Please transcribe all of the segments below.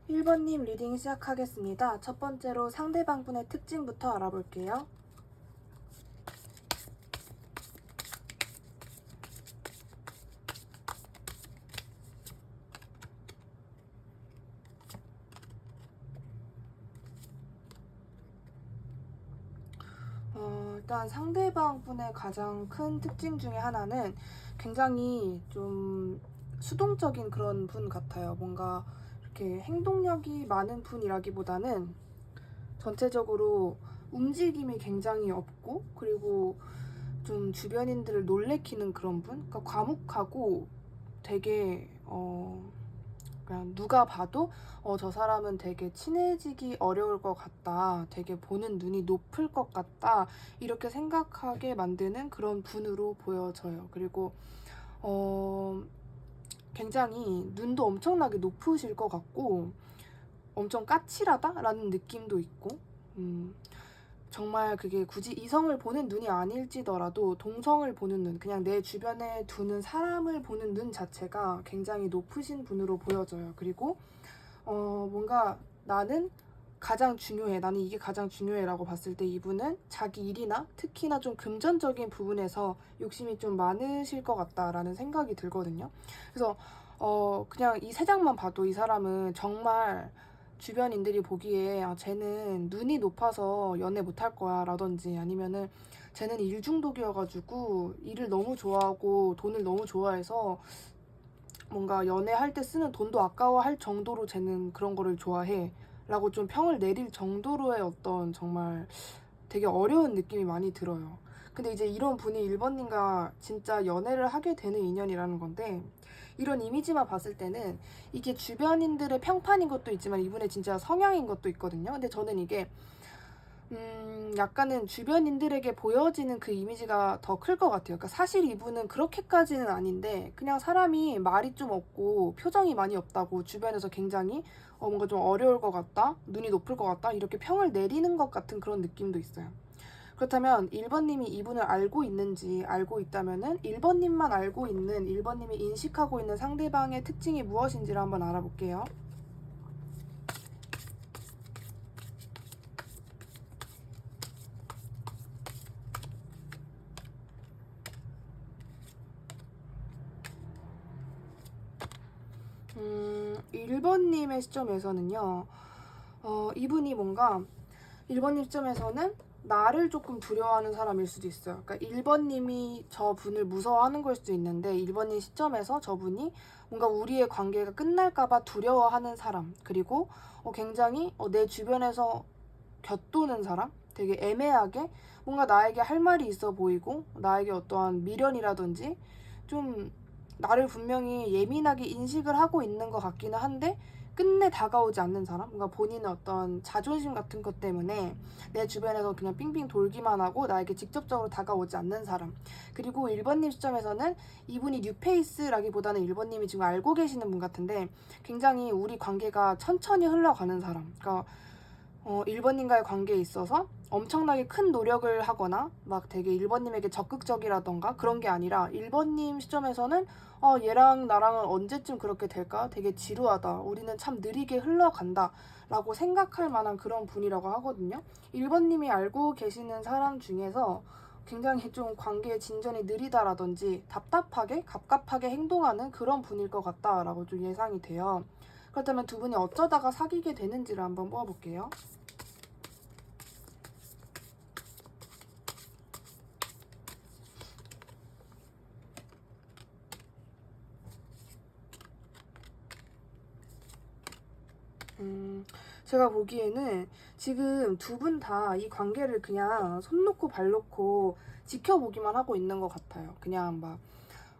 1번님 리딩 시작하겠습니다. 첫 번째로 상대방분의 특징부터 알아볼게요. 일단 상대방분의 가장 큰 특징 중에 하나는 굉장히 좀 수동적인 그런 분 같아요. 뭔가 이렇게 행동력이 많은 분이라기보다는 전체적으로 움직임이 굉장히 없고, 그리고 좀 주변인들을 놀래키는 그런 분? 그러니까 과묵하고 되게 그냥 누가 봐도 저 사람은 되게 친해지기 어려울 것 같다, 되게 보는 눈이 높을 것 같다, 이렇게 생각하게 만드는 그런 분으로 보여져요. 그리고 굉장히 눈도 엄청나게 높으실 것 같고 엄청 까칠하다라는 느낌도 있고, 정말 그게 굳이 이성을 보는 눈이 아닐지더라도 동성을 보는 눈, 그냥 내 주변에 두는 사람을 보는 눈 자체가 굉장히 높으신 분으로 보여져요. 그리고 뭔가 나는 가장 중요해, 나는 이게 가장 중요해 라고 봤을 때 이분은 자기 일이나 특히나 좀 금전적인 부분에서 욕심이 좀 많으실 것 같다라는 생각이 들거든요. 그래서 그냥 이 세 장만 봐도 이 사람은 정말 주변인들이 보기에 쟤는 눈이 높아서 연애 못할 거야 라든지, 아니면은 쟤는 일 중독이어가지고 일을 너무 좋아하고 돈을 너무 좋아해서 뭔가 연애할 때 쓰는 돈도 아까워할 정도로 쟤는 그런 거를 좋아해 라고 좀 평을 내릴 정도로의 어떤 정말 되게 어려운 느낌이 많이 들어요. 근데 이제 이런 분이 1번님과 진짜 연애를 하게 되는 인연이라는 건데, 이런 이미지만 봤을 때는 이게 주변인들의 평판인 것도 있지만 이분의 진짜 성향인 것도 있거든요. 근데 저는 이게 약간은 주변인들에게 보여지는 그 이미지가 더 클 것 같아요. 그러니까 사실 이분은 그렇게까지는 아닌데 그냥 사람이 말이 좀 없고 표정이 많이 없다고 주변에서 굉장히 뭔가 좀 어려울 것 같다, 눈이 높을 것 같다, 이렇게 평을 내리는 것 같은 그런 느낌도 있어요. 그렇다면 1번님이 이분을 알고 있는지, 알고 있다면은 1번님만 알고 있는, 1번님이 인식하고 있는 상대방의 특징이 무엇인지를 한번 알아볼게요. 1번님의 시점에서는요, 이분이 뭔가 1번님 시점에서는 나를 조금 두려워하는 사람일 수도 있어요. 그러니까 1번님이 저분을 무서워하는 걸 수도 있는데 1번님 시점에서 저분이 뭔가 우리의 관계가 끝날까봐 두려워하는 사람, 그리고 굉장히 내 주변에서 곁도는 사람, 되게 애매하게 뭔가 나에게 할 말이 있어 보이고 나에게 어떠한 미련이라든지 좀 나를 분명히 예민하게 인식을 하고 있는 것 같기는 한데 끝내 다가오지 않는 사람, 뭔가 본인의 어떤 자존심 같은 것 때문에 내 주변에서 그냥 빙빙 돌기만 하고 나에게 직접적으로 다가오지 않는 사람. 그리고 1번님 시점에서는 이분이 뉴페이스라기보다는 1번님이 지금 알고 계시는 분 같은데 굉장히 우리 관계가 천천히 흘러가는 사람. 그러니까 1번님과의 관계에 있어서 엄청나게 큰 노력을 하거나 막 되게 1번님에게 적극적이라던가 그런 게 아니라 1번님 시점에서는 얘랑 나랑은 언제쯤 그렇게 될까? 되게 지루하다. 우리는 참 느리게 흘러간다. 라고 생각할 만한 그런 분이라고 하거든요. 1번님이 알고 계시는 사람 중에서 굉장히 좀 관계의 진전이 느리다라든지 답답하게, 갑갑하게 행동하는 그런 분일 것 같다라고 좀 예상이 돼요. 그렇다면 두 분이 어쩌다가 사귀게 되는지를 한번 뽑아볼게요. 제가 보기에는 지금 두 분 다 이 관계를 그냥 손 놓고 발 놓고 지켜보기만 하고 있는 것 같아요. 그냥 막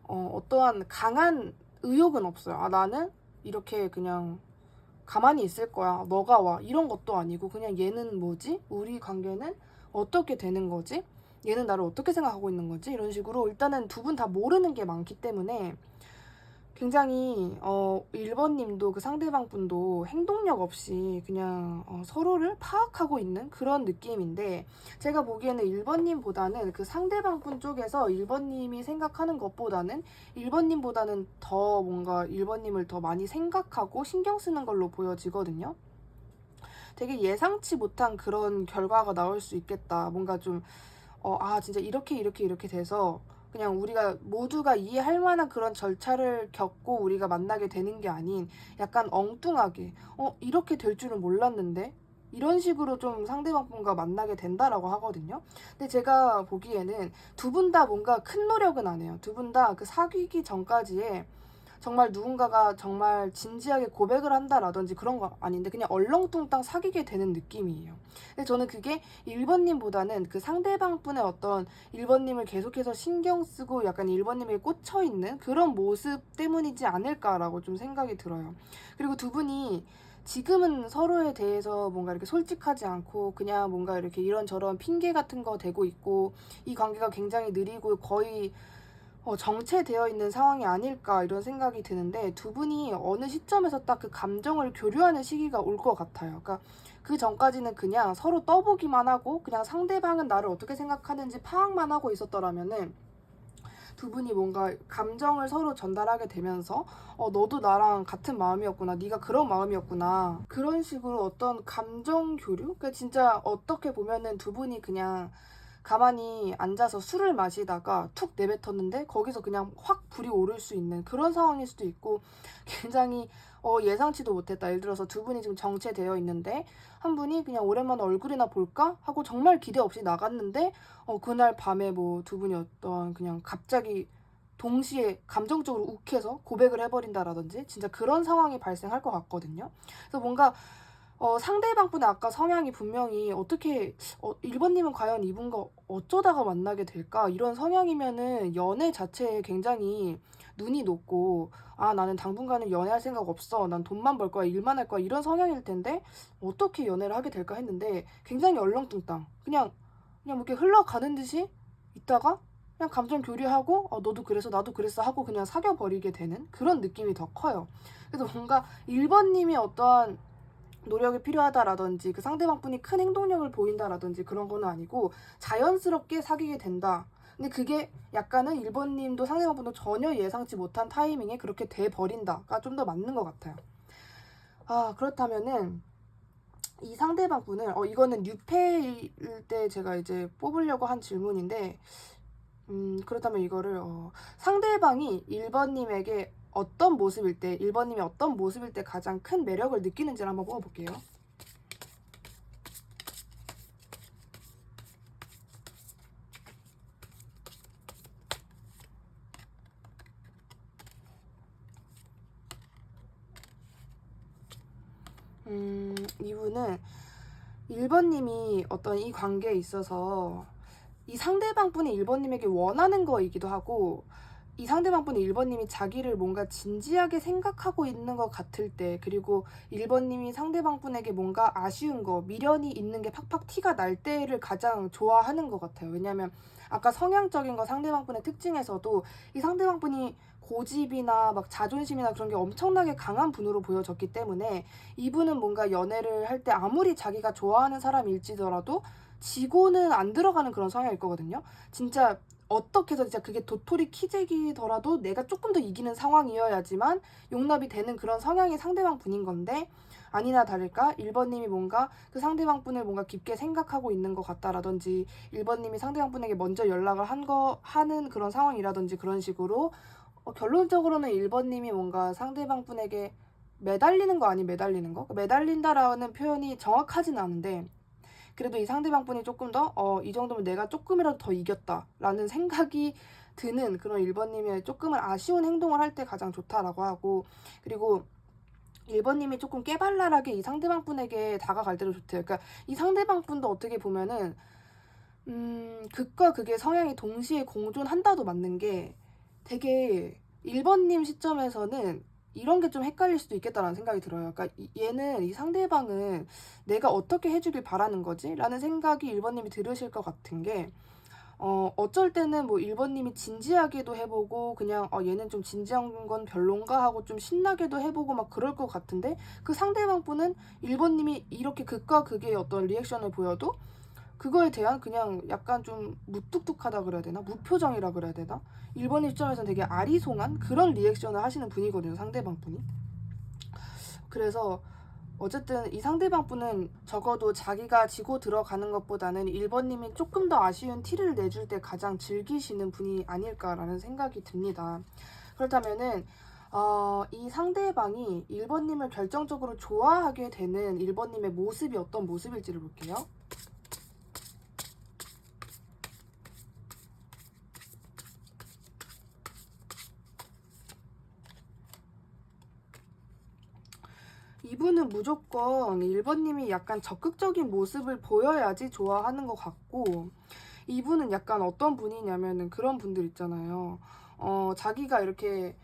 어떠한 강한 의욕은 없어요. 나는 이렇게 그냥 가만히 있을 거야, 너가 와, 이런 것도 아니고 그냥 얘는 뭐지? 우리 관계는 어떻게 되는 거지? 얘는 나를 어떻게 생각하고 있는 거지? 이런 식으로 일단은 두 분 다 모르는 게 많기 때문에 굉장히 1번님도 그 상대방 분도 행동력 없이 그냥 서로를 파악하고 있는 그런 느낌인데, 제가 보기에는 1번님보다는 그 상대방 분 쪽에서 1번님이 생각하는 것보다는 1번님보다는 더 뭔가 1번님을 더 많이 생각하고 신경 쓰는 걸로 보여지거든요. 되게 예상치 못한 그런 결과가 나올 수 있겠다. 뭔가 좀 진짜 이렇게 돼서 그냥 우리가 모두가 이해할 만한 그런 절차를 겪고 우리가 만나게 되는 게 아닌, 약간 엉뚱하게 이렇게 될 줄은 몰랐는데 이런 식으로 좀 상대방 분과 만나게 된다라고 하거든요. 근데 제가 보기에는 두 분 다 뭔가 큰 노력은 안 해요. 두 분 다 그 사귀기 전까지에 정말 누군가가 정말 진지하게 고백을 한다라든지 그런 거 아닌데 그냥 얼렁뚱땅 사귀게 되는 느낌이에요. 근데 저는 그게 1번님보다는 그 상대방 분의 어떤 1번님을 계속해서 신경 쓰고 약간 1번님에 꽂혀 있는 그런 모습 때문이지 않을까라고 좀 생각이 들어요. 그리고 두 분이 지금은 서로에 대해서 뭔가 이렇게 솔직하지 않고 그냥 뭔가 이렇게 이런저런 핑계 같은 거 대고 있고, 이 관계가 굉장히 느리고 거의 정체되어 있는 상황이 아닐까 이런 생각이 드는데, 두 분이 어느 시점에서 딱 그 감정을 교류하는 시기가 올 것 같아요. 그러니까 그 전까지는 그냥 서로 떠보기만 하고 그냥 상대방은 나를 어떻게 생각하는지 파악만 하고 있었더라면은, 두 분이 뭔가 감정을 서로 전달하게 되면서 너도 나랑 같은 마음이었구나, 네가 그런 마음이었구나, 그런 식으로 어떤 감정 교류? 그러니까 진짜 어떻게 보면은 두 분이 그냥 가만히 앉아서 술을 마시다가 툭 내뱉었는데 거기서 그냥 확 불이 오를 수 있는 그런 상황일 수도 있고, 굉장히 예상치도 못했다. 예를 들어서 두 분이 지금 정체되어 있는데 한 분이 그냥 오랜만에 얼굴이나 볼까 하고 정말 기대 없이 나갔는데 그날 밤에 뭐 두 분이 어떤 그냥 갑자기 동시에 감정적으로 욱해서 고백을 해버린다라든지 진짜 그런 상황이 발생할 것 같거든요. 그래서 뭔가 상대방 분의 아까 성향이 분명히 어떻게 1번님은 과연 이분과 어쩌다가 만나게 될까? 이런 성향이면은 연애 자체에 굉장히 눈이 높고, 나는 당분간은 연애할 생각 없어, 난 돈만 벌 거야, 일만 할 거야, 이런 성향일 텐데 어떻게 연애를 하게 될까 했는데 굉장히 얼렁뚱땅 그냥 뭐 이렇게 흘러가는 듯이 있다가 그냥 감정 교류하고 너도 그래서 나도 그랬어 하고 그냥 사귀어버리게 되는 그런 느낌이 더 커요. 그래서 뭔가 1번님이 어떠한 노력이 필요하다라든지 그 상대방 분이 큰 행동력을 보인다라든지 그런 거는 아니고 자연스럽게 사귀게 된다. 근데 그게 약간은 1번님도 상대방 분도 전혀 예상치 못한 타이밍에 그렇게 돼 버린다가 좀 더 맞는 것 같아요. 그렇다면은 이 상대방 분을 이거는 뉴페일 때 제가 이제 뽑으려고 한 질문인데, 그렇다면 이거를 상대방이 1번님에게 어떤 모습일 때, 1번님이 어떤 모습일 때 가장 큰 매력을 느끼는지를 한번 뽑아볼게요. 이분은 1번님이 어떤 이 관계에 있어서 이 상대방 분이 1번님에게 원하는 거이기도 하고, 이 상대방 분이 1번님이 자기를 뭔가 진지하게 생각하고 있는 것 같을 때, 그리고 1번님이 상대방 분에게 뭔가 아쉬운 거, 미련이 있는 게 팍팍 티가 날 때를 가장 좋아하는 것 같아요. 왜냐면 아까 성향적인 거 상대방 분의 특징에서도 이 상대방 분이 고집이나 막 자존심이나 그런 게 엄청나게 강한 분으로 보여졌기 때문에, 이분은 뭔가 연애를 할 때 아무리 자기가 좋아하는 사람일지더라도 지고는 안 들어가는 그런 성향일 거거든요. 진짜 어떻게 해서 진짜 그게 도토리 키재기더라도 내가 조금 더 이기는 상황이어야지만 용납이 되는 그런 성향이 상대방 분인 건데, 아니나 다를까 1번님이 뭔가 그 상대방 분을 뭔가 깊게 생각하고 있는 것 같다라든지, 1번님이 상대방 분에게 먼저 연락을 하는 그런 상황이라든지 그런 식으로 결론적으로는 1번님이 뭔가 상대방 분에게 매달리는 거 아닌 매달리는 거? 매달린다라는 표현이 정확하진 않은데, 그래도 이 상대방 분이 조금 더 이 정도면 내가 조금이라도 더 이겼다라는 생각이 드는 그런 1번님의 조금은 아쉬운 행동을 할 때 가장 좋다라고 하고, 그리고 1번님이 조금 깨발랄하게 이 상대방 분에게 다가갈 때도 좋대요. 그러니까 이 상대방 분도 어떻게 보면은 극과 극의 성향이 동시에 공존한다도 맞는 게, 되게 1번님 시점에서는 이런 게 좀 헷갈릴 수도 있겠다라는 생각이 들어요. 그러니까 얘는, 이 상대방은 내가 어떻게 해주길 바라는 거지? 라는 생각이 1번님이 들으실 것 같은 게, 어쩔 때는 뭐 1번님이 진지하게도 해보고 그냥 얘는 좀 진지한 건 별론가 하고 좀 신나게도 해보고 막 그럴 것 같은데, 그 상대방 분은 1번님이 이렇게 극과 극의 어떤 리액션을 보여도 그거에 대한 그냥 약간 좀 무뚝뚝하다 그래야 되나? 무표정이라 그래야 되나? 1번 입장에서는 되게 아리송한 그런 리액션을 하시는 분이거든요, 상대방 분이. 그래서 어쨌든 이 상대방 분은 적어도 자기가 지고 들어가는 것보다는 1번님이 조금 더 아쉬운 티를 내줄 때 가장 즐기시는 분이 아닐까라는 생각이 듭니다. 그렇다면은 이 상대방이 1번님을 결정적으로 좋아하게 되는 1번님의 모습이 어떤 모습일지를 볼게요. 이분은 무조건 1번님이 약간 적극적인 모습을 보여야지 좋아하는 것 같고, 이분은 약간 어떤 분이냐면은 그런 분들 있잖아요. 자기가 이렇게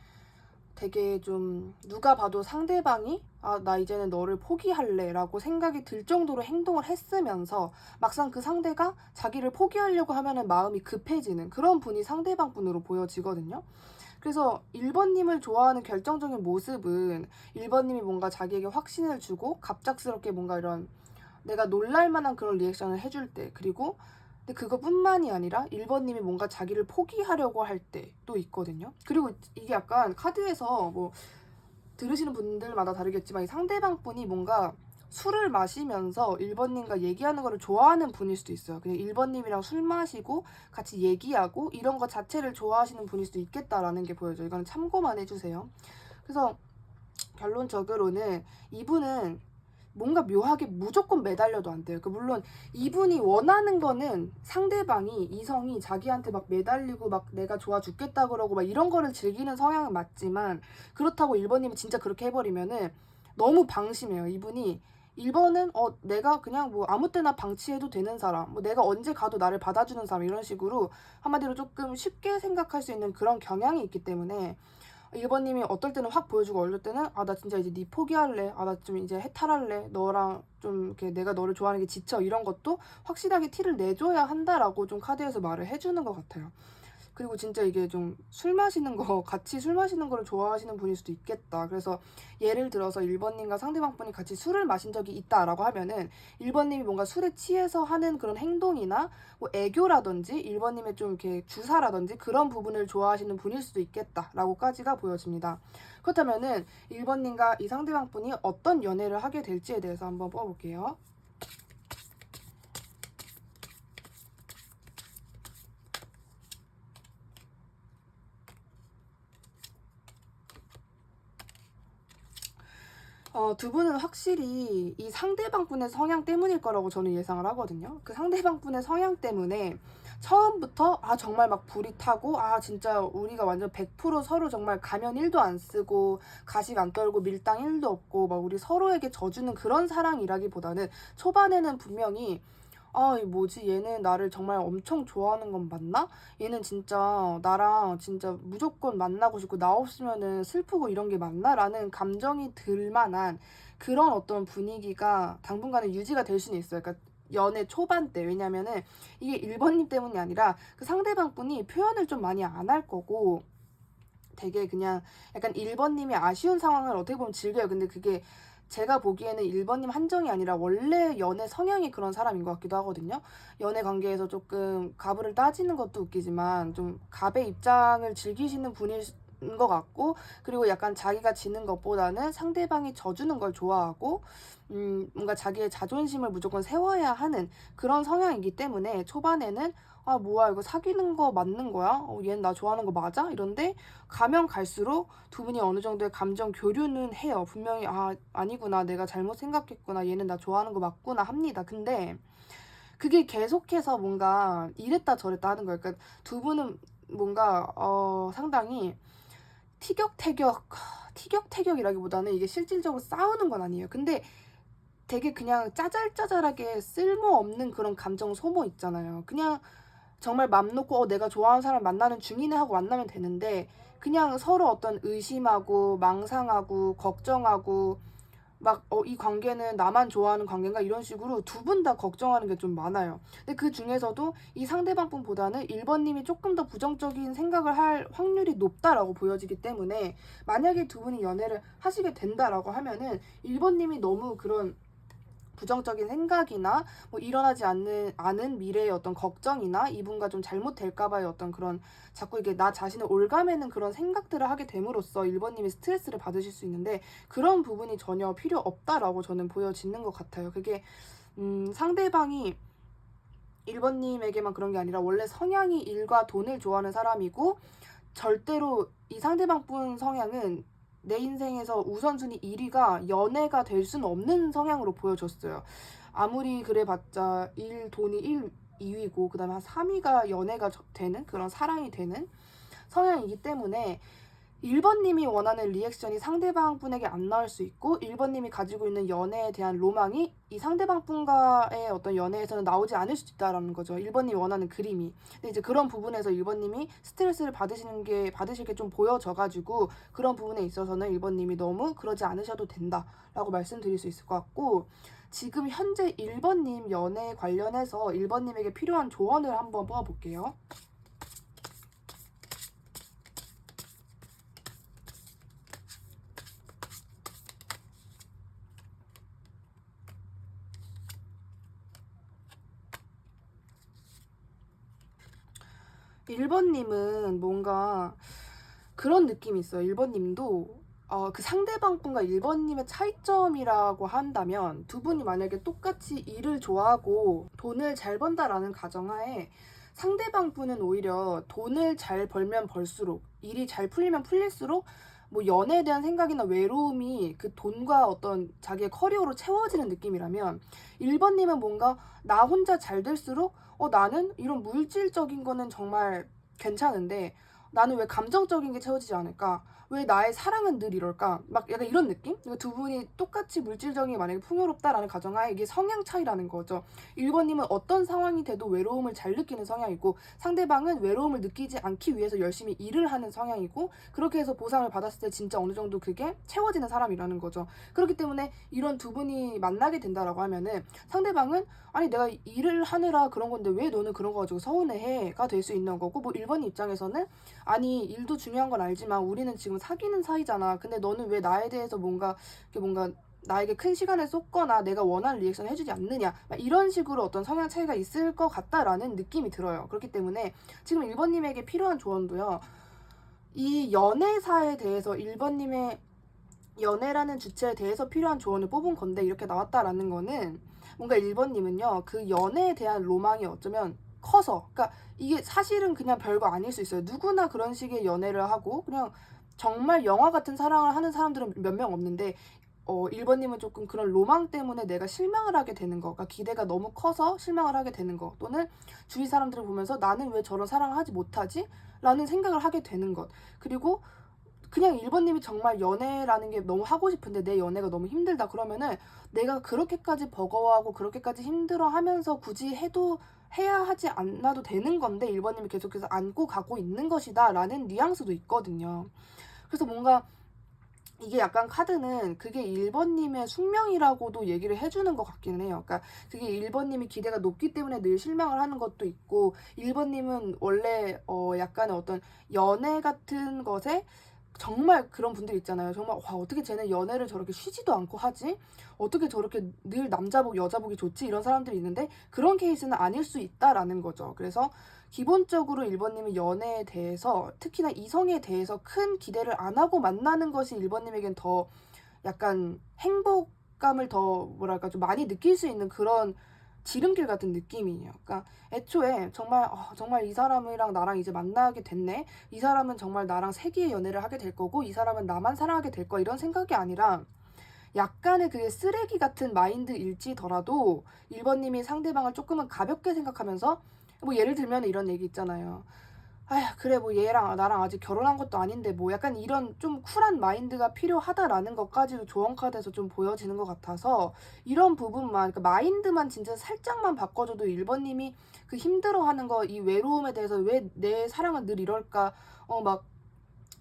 되게 좀 누가 봐도 상대방이 나 이제는 너를 포기할래 라고 생각이 들 정도로 행동을 했으면서 막상 그 상대가 자기를 포기하려고 하면은 마음이 급해지는 그런 분이 상대방 분으로 보여지거든요. 그래서 1번님을 좋아하는 결정적인 모습은 1번님이 뭔가 자기에게 확신을 주고 갑작스럽게 뭔가 이런 내가 놀랄 만한 그런 리액션을 해줄 때, 그리고 근데 그것뿐만이 아니라 1번님이 뭔가 자기를 포기하려고 할 때도 있거든요. 그리고 이게 약간 카드에서 뭐 들으시는 분들마다 다르겠지만 이 상대방 분이 뭔가 술을 마시면서 1번님과 얘기하는 거를 좋아하는 분일 수도 있어요. 그냥 1번님이랑 술 마시고 같이 얘기하고 이런 거 자체를 좋아하시는 분일 수도 있겠다라는 게 보여져요. 이거는 참고만 해주세요. 그래서 결론적으로는 이분은 뭔가 묘하게 무조건 매달려도 안 돼요. 물론 이분이 원하는 거는 상대방이, 이성이 자기한테 막 매달리고 막 내가 좋아 죽겠다 그러고 막 이런 거를 즐기는 성향은 맞지만, 그렇다고 1번님이 진짜 그렇게 해버리면은 너무 방심해요. 이분이 1번은 내가 그냥 뭐 아무 때나 방치해도 되는 사람, 뭐 내가 언제 가도 나를 받아주는 사람, 이런 식으로 한마디로 조금 쉽게 생각할 수 있는 그런 경향이 있기 때문에 1번님이 어떨 때는 확 보여주고 어떨 때는 나 진짜 이제 네 포기할래, 나 좀 이제 해탈할래, 너랑 좀 이렇게 내가 너를 좋아하는 게 지쳐, 이런 것도 확실하게 티를 내줘야 한다라고 좀 카드에서 말을 해주는 것 같아요. 그리고 진짜 이게 좀 술 마시는 거, 같이 술 마시는 거를 좋아하시는 분일 수도 있겠다. 그래서 예를 들어서 1번님과 상대방 분이 같이 술을 마신 적이 있다라고 하면은 1번님이 뭔가 술에 취해서 하는 그런 행동이나 뭐 애교라든지 1번님의 좀 이렇게 주사라든지 그런 부분을 좋아하시는 분일 수도 있겠다라고까지가 보여집니다. 그렇다면은 1번님과 이 상대방 분이 어떤 연애를 하게 될지에 대해서 한번 뽑아볼게요. 두 분은 확실히 이 상대방 분의 성향 때문일 거라고 저는 예상을 하거든요. 그 상대방 분의 성향 때문에 처음부터 정말 막 불이 타고 진짜 우리가 완전 100% 서로 정말 가면 1도 안 쓰고 가식 안 떨고 밀당 1도 없고 막 우리 서로에게 져주는 그런 사랑이라기보다는 초반에는 분명히 이 뭐지, 얘는 나를 정말 엄청 좋아하는 건 맞나? 얘는 진짜 나랑 진짜 무조건 만나고 싶고 나 없으면은 슬프고 이런 게 맞나? 라는 감정이 들 만한 그런 어떤 분위기가 당분간은 유지가 될 수는 있어요. 그러니까 연애 초반 때. 왜냐면은 이게 1번님 때문이 아니라 그 상대방 분이 표현을 좀 많이 안 할 거고 되게 그냥 약간 1번님이 아쉬운 상황을 어떻게 보면 즐겨요. 근데 그게 제가 보기에는 1번님 한정이 아니라 원래 연애 성향이 그런 사람인 것 같기도 하거든요. 연애 관계에서 조금 가부를 따지는 것도 웃기지만 좀 갑의 입장을 즐기시는 분인 것 같고, 그리고 약간 자기가 지는 것보다는 상대방이 져주는 걸 좋아하고 뭔가 자기의 자존심을 무조건 세워야 하는 그런 성향이기 때문에 초반에는 뭐야 이거 사귀는 거 맞는 거야? 얘는 나 좋아하는 거 맞아? 이런데 가면 갈수록 두 분이 어느 정도의 감정 교류는 해요. 분명히 아니구나, 내가 잘못 생각했구나, 얘는 나 좋아하는 거 맞구나 합니다. 근데 그게 계속해서 뭔가 이랬다 저랬다 하는 거예요. 그러니까 두 분은 뭔가 상당히 티격태격이라기보다는 이게 실질적으로 싸우는 건 아니에요. 근데 되게 그냥 짜잘짜잘하게 쓸모없는 그런 감정 소모 있잖아요. 그냥 정말 맘 놓고 내가 좋아하는 사람 만나는 중이네 하고 만나면 되는데 그냥 서로 어떤 의심하고 망상하고 걱정하고 막 이 관계는 나만 좋아하는 관계인가 이런 식으로 두 분 다 걱정하는 게 좀 많아요. 근데 그 중에서도 이 상대방 분보다는 1번님이 조금 더 부정적인 생각을 할 확률이 높다라고 보여지기 때문에 만약에 두 분이 연애를 하시게 된다라고 하면은 1번님이 너무 그런 부정적인 생각이나 뭐 일어나지 않은 미래의 어떤 걱정이나 이분과 좀 잘못될까봐의 어떤 그런 자꾸 이게 나 자신을 올가매는 그런 생각들을 하게 됨으로써 1번님이 스트레스를 받으실 수 있는데 그런 부분이 전혀 필요 없다라고 저는 보여지는 것 같아요. 그게 상대방이 1번님에게만 그런 게 아니라 원래 성향이 일과 돈을 좋아하는 사람이고 절대로 이 상대방 분 성향은 내 인생에서 우선순위 1위가 연애가 될 수는 없는 성향으로 보여졌어요. 아무리 그래봤자 돈이 2위고 그 다음에 한 3위가 연애가 되는 그런 사랑이 되는 성향이기 때문에 1번님이 원하는 리액션이 상대방 분에게 안 나올 수 있고 1번님이 가지고 있는 연애에 대한 로망이 이 상대방 분과의 어떤 연애에서는 나오지 않을 수 있다라는 거죠. 1번님이 원하는 그림이. 근데 이제 그런 부분에서 1번님이 스트레스를 받으실 게 좀 보여져가지고 그런 부분에 있어서는 1번님이 너무 그러지 않으셔도 된다라고 말씀드릴 수 있을 것 같고 지금 현재 1번님 연애 관련해서 1번님에게 필요한 조언을 한번 뽑아볼게요. 1번님은 뭔가 그런 느낌이 있어요. 1번님도 그 상대방 분과 1번님의 차이점이라고 한다면 두 분이 만약에 똑같이 일을 좋아하고 돈을 잘 번다라는 가정하에 상대방 분은 오히려 돈을 잘 벌면 벌수록 일이 잘 풀리면 풀릴수록 뭐 연애에 대한 생각이나 외로움이 그 돈과 어떤 자기의 커리어로 채워지는 느낌이라면 1번님은 뭔가 나 혼자 잘 될수록 나는 이런 물질적인 거는 정말 괜찮은데 나는 왜 감정적인 게 채워지지 않을까? 왜 나의 사랑은 늘 이럴까? 막 약간 이런 느낌? 두 분이 똑같이 물질적인 게 만약에 풍요롭다라는 가정하에 이게 성향 차이라는 거죠. 1번님은 어떤 상황이 돼도 외로움을 잘 느끼는 성향이고 상대방은 외로움을 느끼지 않기 위해서 열심히 일을 하는 성향이고 그렇게 해서 보상을 받았을 때 진짜 어느 정도 그게 채워지는 사람이라는 거죠. 그렇기 때문에 이런 두 분이 만나게 된다라고 하면은 상대방은 아니 내가 일을 하느라 그런 건데 왜 너는 그런 거 가지고 서운해해가 될 수 있는 거고 뭐 1번 입장에서는 아니 일도 중요한 건 알지만 우리는 지금 사귀는 사이잖아. 근데 너는 왜 나에 대해서 뭔가 나에게 큰 시간을 쏟거나 내가 원하는 리액션 해주지 않느냐 이런 식으로 어떤 성향 차이가 있을 것 같다라는 느낌이 들어요. 그렇기 때문에 지금 1번님에게 필요한 조언도요. 이 연애사에 대해서 1번님의 연애라는 주체에 대해서 필요한 조언을 뽑은 건데 이렇게 나왔다라는 거는 뭔가 1번님은요 그 연애에 대한 로망이 어쩌면 커서 그러니까 이게 사실은 그냥 별거 아닐 수 있어요. 누구나 그런 식의 연애를 하고 그냥 정말 영화 같은 사랑을 하는 사람들은 몇 명 없는데 1번님은 조금 그런 로망 때문에 내가 실망을 하게 되는 거, 그러니까 기대가 너무 커서 실망을 하게 되는 거, 또는 주위 사람들을 보면서 나는 왜 저런 사랑을 하지 못하지? 라는 생각을 하게 되는 것. 그리고 그냥 1번님이 정말 연애라는 게 너무 하고 싶은데 내 연애가 너무 힘들다 그러면은 내가 그렇게까지 버거워하고 그렇게까지 힘들어 하면서 굳이 해야 하지 않아도 되는 건데 1번님이 계속해서 안고 가고 있는 것이다 라는 뉘앙스도 있거든요. 그래서 뭔가 이게 약간 카드는 그게 1번님의 숙명이라고도 얘기를 해주는 것 같기는 해요. 그러니까 그게 1번님이 기대가 높기 때문에 늘 실망을 하는 것도 있고 1번님은 원래 약간의 어떤 연애 같은 것에 정말 그런 분들 있잖아요. 정말 와 어떻게 쟤는 연애를 저렇게 쉬지도 않고 하지? 어떻게 저렇게 늘 남자복 여자복이 좋지? 이런 사람들이 있는데 그런 케이스는 아닐 수 있다라는 거죠. 그래서 기본적으로 1번님이 연애에 대해서 특히나 이성에 대해서 큰 기대를 안 하고 만나는 것이 1번님에겐 더 약간 행복감을 더 뭐랄까 좀 많이 느낄 수 있는 그런 지름길 같은 느낌이에요. 그러니까 애초에 정말 이 사람이랑 나랑 이제 만나게 됐네. 이 사람은 정말 나랑 세기의 연애를 하게 될 거고 이 사람은 나만 사랑하게 될 거 이런 생각이 아니라 약간의 그게 쓰레기 같은 마인드일지더라도 1번님이 상대방을 조금은 가볍게 생각하면서 뭐 예를 들면 이런 얘기 있잖아요. 아휴 그래 뭐 얘랑 나랑 아직 결혼한 것도 아닌데 뭐 약간 이런 좀 쿨한 마인드가 필요하다라는 것까지도 조언카드에서 좀 보여지는 것 같아서 이런 부분만 그러니까 마인드만 진짜 살짝만 바꿔줘도 1번님이 그 힘들어하는 거 이 외로움에 대해서 왜 내 사랑은 늘 이럴까 막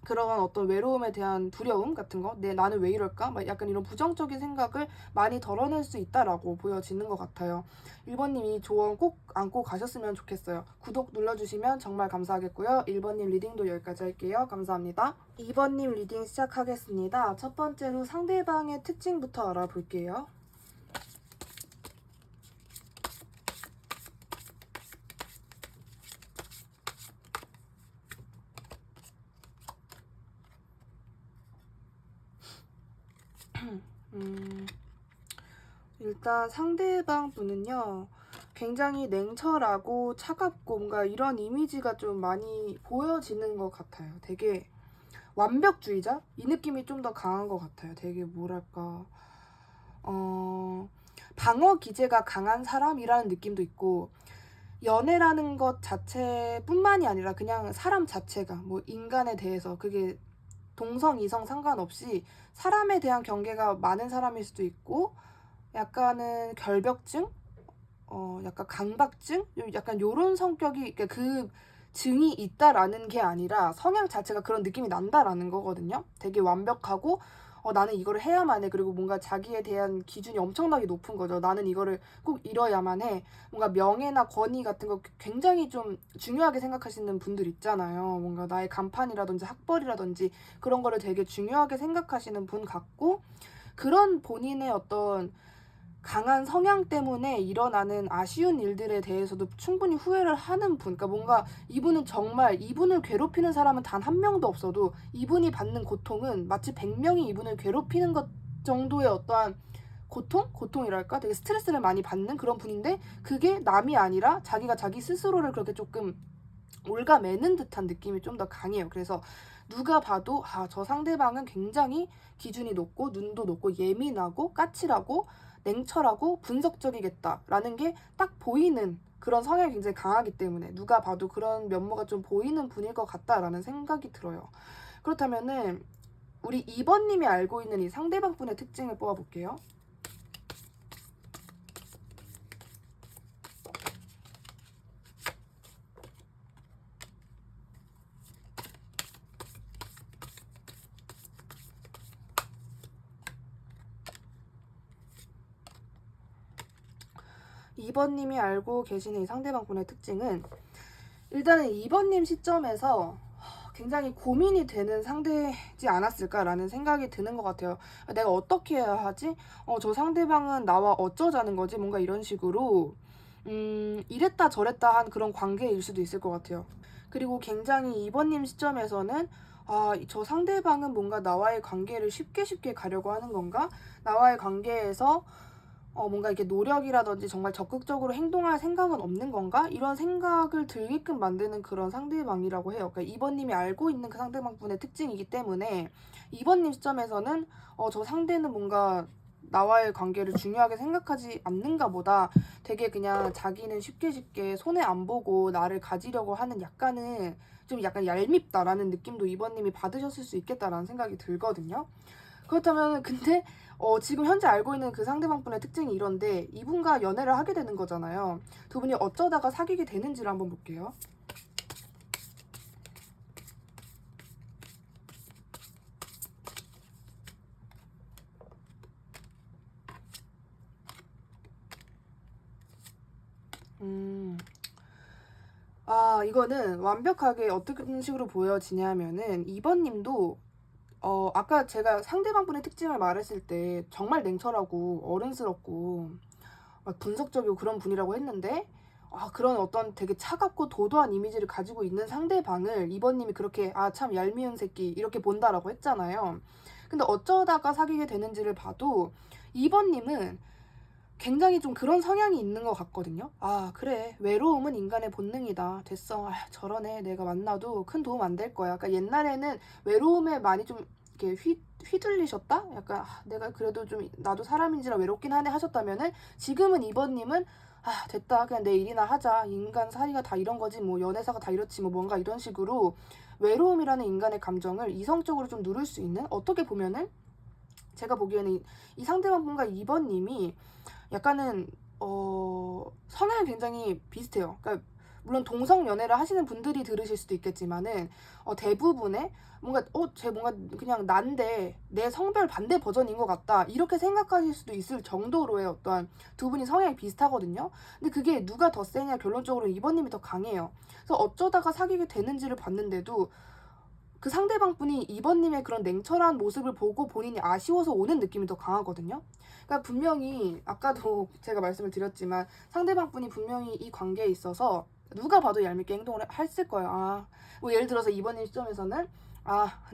그런 어떤 외로움에 대한 두려움 같은 거, 나는 왜 이럴까? 막 약간 이런 부정적인 생각을 많이 덜어낼 수 있다라고 보여지는 것 같아요. 1번님 이 조언 꼭 안고 가셨으면 좋겠어요. 구독 눌러주시면 정말 감사하겠고요. 1번님 리딩도 여기까지 할게요. 감사합니다. 2번님 리딩 시작하겠습니다. 첫 번째로 상대방의 특징부터 알아볼게요. 일단 상대방 분은요, 굉장히 냉철하고 차갑고 뭔가 이런 이미지가 좀 많이 보여지는 것 같아요. 되게 완벽주의자? 이 느낌이 좀 더 강한 것 같아요. 되게 뭐랄까, 방어 기제가 강한 사람이라는 느낌도 있고, 연애라는 것 자체뿐만이 아니라 그냥 사람 자체가 뭐 인간에 대해서 그게 동성, 이성 상관없이 사람에 대한 경계가 많은 사람일 수도 있고, 약간은 결벽증? 약간 강박증? 약간 요런 성격이, 그러니까 그 증이 있다라는 게 아니라 성향 자체가 그런 느낌이 난다라는 거거든요. 되게 완벽하고, 나는 이거를 해야만 해. 그리고 뭔가 자기에 대한 기준이 엄청나게 높은 거죠. 나는 이거를 꼭 이뤄야만 해. 뭔가 명예나 권위 같은 거 굉장히 좀 중요하게 생각하시는 분들 있잖아요. 뭔가 나의 간판이라든지 학벌이라든지 그런 거를 되게 중요하게 생각하시는 분 같고, 그런 본인의 어떤 강한 성향 때문에 일어나는 아쉬운 일들에 대해서도 충분히 후회를 하는 분. 그러니까 뭔가 이분은 정말 이분을 괴롭히는 사람은 단 한 명도 없어도 이분이 받는 고통은 마치 100명이 이분을 괴롭히는 것 정도의 어떠한 고통이랄까? 되게 스트레스를 많이 받는 그런 분인데, 그게 남이 아니라 자기가 자기 스스로를 그렇게 조금 올가매는 듯한 느낌이 좀 더 강해요. 그래서 누가 봐도 저 상대방은 굉장히 기준이 높고 눈도 높고 예민하고 까칠하고 냉철하고 분석적이겠다라는 게 딱 보이는 그런 성향이 굉장히 강하기 때문에 누가 봐도 그런 면모가 좀 보이는 분일 것 같다라는 생각이 들어요. 그렇다면은 우리 2번님이 알고 있는 이 상대방 분의 특징을 뽑아볼게요. 2번님이 알고 계시는 이 상대방 분의 특징은, 일단은 2번님 시점에서 굉장히 고민이 되는 상대지 않았을까라는 생각이 드는 것 같아요. 내가 어떻게 해야 하지? 저 상대방은 나와 어쩌자는 거지? 뭔가 이런 식으로 이랬다 저랬다 한 그런 관계일 수도 있을 것 같아요. 그리고 굉장히 2번님 시점에서는 저 상대방은 뭔가 나와의 관계를 쉽게 가려고 하는 건가? 나와의 관계에서 뭔가 이렇게 노력이라든지 정말 적극적으로 행동할 생각은 없는 건가? 이런 생각을 들게끔 만드는 그런 상대방이라고 해요. 그러니까 2번님이 알고 있는 그 상대방분의 특징이기 때문에 2번님 시점에서는 저 상대는 뭔가 나와의 관계를 중요하게 생각하지 않는가 보다, 되게 그냥 자기는 쉽게 손해 안 보고 나를 가지려고 하는 약간은 좀 약간 얄밉다라는 느낌도 2번님이 받으셨을 수 있겠다라는 생각이 들거든요. 그렇다면 근데 지금 현재 알고 있는 그 상대방분의 특징이 이런데 이분과 연애를 하게 되는 거잖아요. 두 분이 어쩌다가 사귀게 되는지를 한번 볼게요. 이거는 완벽하게 어떤 식으로 보여지냐면은 2번님도 아까 제가 상대방분의 특징을 말했을 때 정말 냉철하고 어른스럽고 막 분석적이고 그런 분이라고 했는데, 그런 어떤 되게 차갑고 도도한 이미지를 가지고 있는 상대방을 2번님이 그렇게 참 얄미운 새끼 이렇게 본다라고 했잖아요. 근데 어쩌다가 사귀게 되는지를 봐도 2번님은 굉장히 좀 그런 성향이 있는 것 같거든요. 그래, 외로움은 인간의 본능이다. 됐어. 저런 애 내가 만나도 큰 도움 안 될 거야. 그러니까 옛날에는 외로움에 많이 좀 이렇게 휘둘리셨다? 약간 내가 그래도 좀 나도 사람인지라 외롭긴 하네 하셨다면은, 지금은 2번님은 됐다. 그냥 내 일이나 하자. 인간 사이가 다 이런 거지. 뭐 연애사가 다 이렇지. 뭐 뭔가 이런 식으로 외로움이라는 인간의 감정을 이성적으로 좀 누를 수 있는, 어떻게 보면은 제가 보기에는 이 상대방분과 2번님이 약간은 성향이 굉장히 비슷해요. 그러니까 물론 동성 연애를 하시는 분들이 들으실 수도 있겠지만은 대부분의 뭔가 쟤 뭔가 그냥 난데 내 성별 반대 버전인 것 같다 이렇게 생각하실 수도 있을 정도로의 어떠한 두 분이 성향이 비슷하거든요. 근데 그게 누가 더 세냐 결론적으로 2번님이 더 강해요. 그래서 어쩌다가 사귀게 되는지를 봤는데도 그 상대방 분이 2번님의 그런 냉철한 모습을 보고 본인이 아쉬워서 오는 느낌이 더 강하거든요. 그러니까 분명히 아까도 제가 말씀을 드렸지만 상대방 분이 분명히 이 관계에 있어서 누가 봐도 얄밉게 행동을 했을 거예요. 뭐 예를 들어서 2번님 시점에서는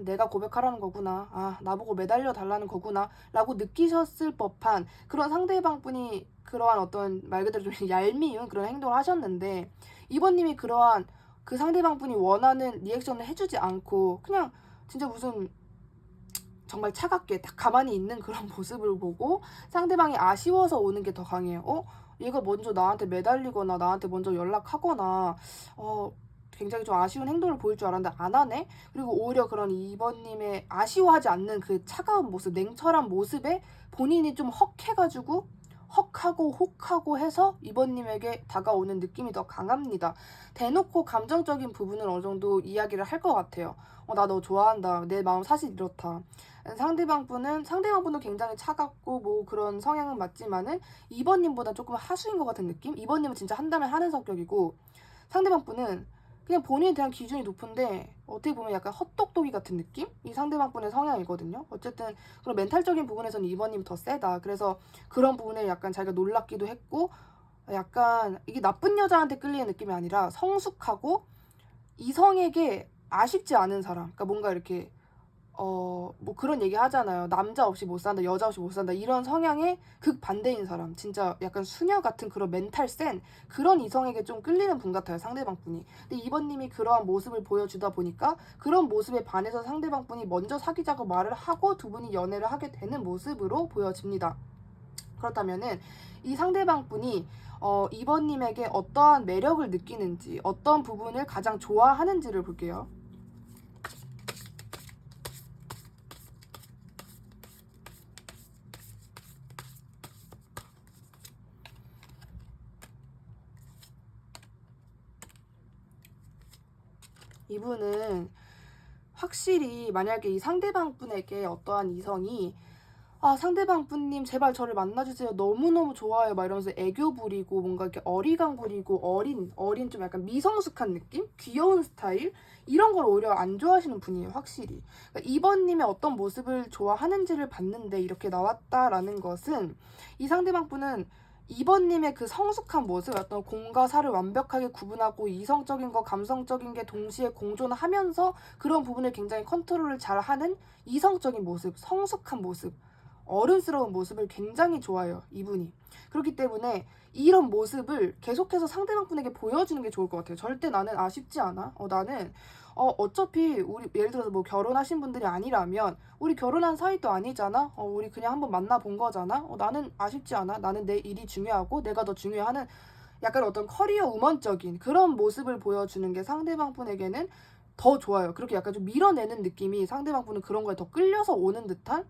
내가 고백하라는 거구나. 나보고 매달려 달라는 거구나. 라고 느끼셨을 법한 그런 상대방 분이 그러한 어떤 말 그대로 좀 얄미운 그런 행동을 하셨는데 2번님이 그러한 그 상대방 분이 원하는 리액션을 해주지 않고 그냥 진짜 무슨 정말 차갑게 딱 가만히 있는 그런 모습을 보고 상대방이 아쉬워서 오는 게 더 강해요. 얘가 먼저 나한테 매달리거나 나한테 먼저 연락하거나 굉장히 좀 아쉬운 행동을 보일 줄 알았는데 안 하네? 그리고 오히려 그런 2번님의 아쉬워하지 않는 그 차가운 모습, 냉철한 모습에 본인이 좀 헉해가지고 헉하고 혹하고 해서 2번님에게 다가오는 느낌이 더 강합니다. 대놓고 감정적인 부분을 어느 정도 이야기를 할 것 같아요. 나 너 좋아한다. 내 마음 사실 이렇다. 상대방 분은 굉장히 차갑고 뭐 그런 성향은 맞지만은 2번님보다 조금 하수인 것 같은 느낌? 2번님은 진짜 한다면 하는 성격이고 상대방 분은 그냥 본인에 대한 기준이 높은데 어떻게 보면 약간 헛똑똑이 같은 느낌? 이 상대방 분의 성향이거든요. 어쨌든 그런 멘탈적인 부분에서는 2번님이 더 세다. 그래서 그런 부분에 약간 자기가 놀랍기도 했고 약간 이게 나쁜 여자한테 끌리는 느낌이 아니라 성숙하고 이성에게 아쉽지 않은 사람. 그러니까 뭔가 이렇게 뭐 그런 얘기 하잖아요. 남자 없이 못 산다, 여자 없이 못 산다. 이런 성향의 극반대인 사람. 진짜 약간 수녀 같은 그런 멘탈 센 그런 이성에게 좀 끌리는 분 같아요, 상대방 분이. 근데 2번님이 그러한 모습을 보여주다 보니까 그런 모습에 반해서 상대방 분이 먼저 사귀자고 말을 하고 두 분이 연애를 하게 되는 모습으로 보여집니다. 그렇다면은 이 상대방 분이 2번님에게 어떠한 매력을 느끼는지, 어떤 부분을 가장 좋아하는지를 볼게요. 이분은 확실히 만약에 이 상대방 분에게 어떠한 이성이 상대방 분님 제발 저를 만나주세요. 너무너무 좋아요. 막 이러면서 애교 부리고 뭔가 이렇게 어리광 부리고 어린 좀 약간 미성숙한 느낌? 귀여운 스타일? 이런 걸 오히려 안 좋아하시는 분이에요. 확실히. 그러니까 2번님의 어떤 모습을 좋아하는지를 봤는데 이렇게 나왔다라는 것은 이 상대방 분은 2번님의 그 성숙한 모습, 어떤 공과 사를 완벽하게 구분하고 이성적인 거, 감성적인 게 동시에 공존하면서 그런 부분을 굉장히 컨트롤을 잘하는 이성적인 모습, 성숙한 모습, 어른스러운 모습을 굉장히 좋아해요, 이분이. 그렇기 때문에 이런 모습을 계속해서 상대방 분에게 보여주는 게 좋을 것 같아요. 절대 나는 아쉽지 않아. 나는 어차피 우리 예를 들어서 뭐 결혼하신 분들이 아니라면 우리 결혼한 사이도 아니잖아. 우리 그냥 한번 만나본 거잖아. 나는 아쉽지 않아. 나는 내 일이 중요하고 내가 더 중요하는 약간 어떤 커리어 우먼적인 그런 모습을 보여주는 게 상대방 분에게는 더 좋아요. 그렇게 약간 좀 밀어내는 느낌이 상대방 분은 그런 거에 더 끌려서 오는 듯한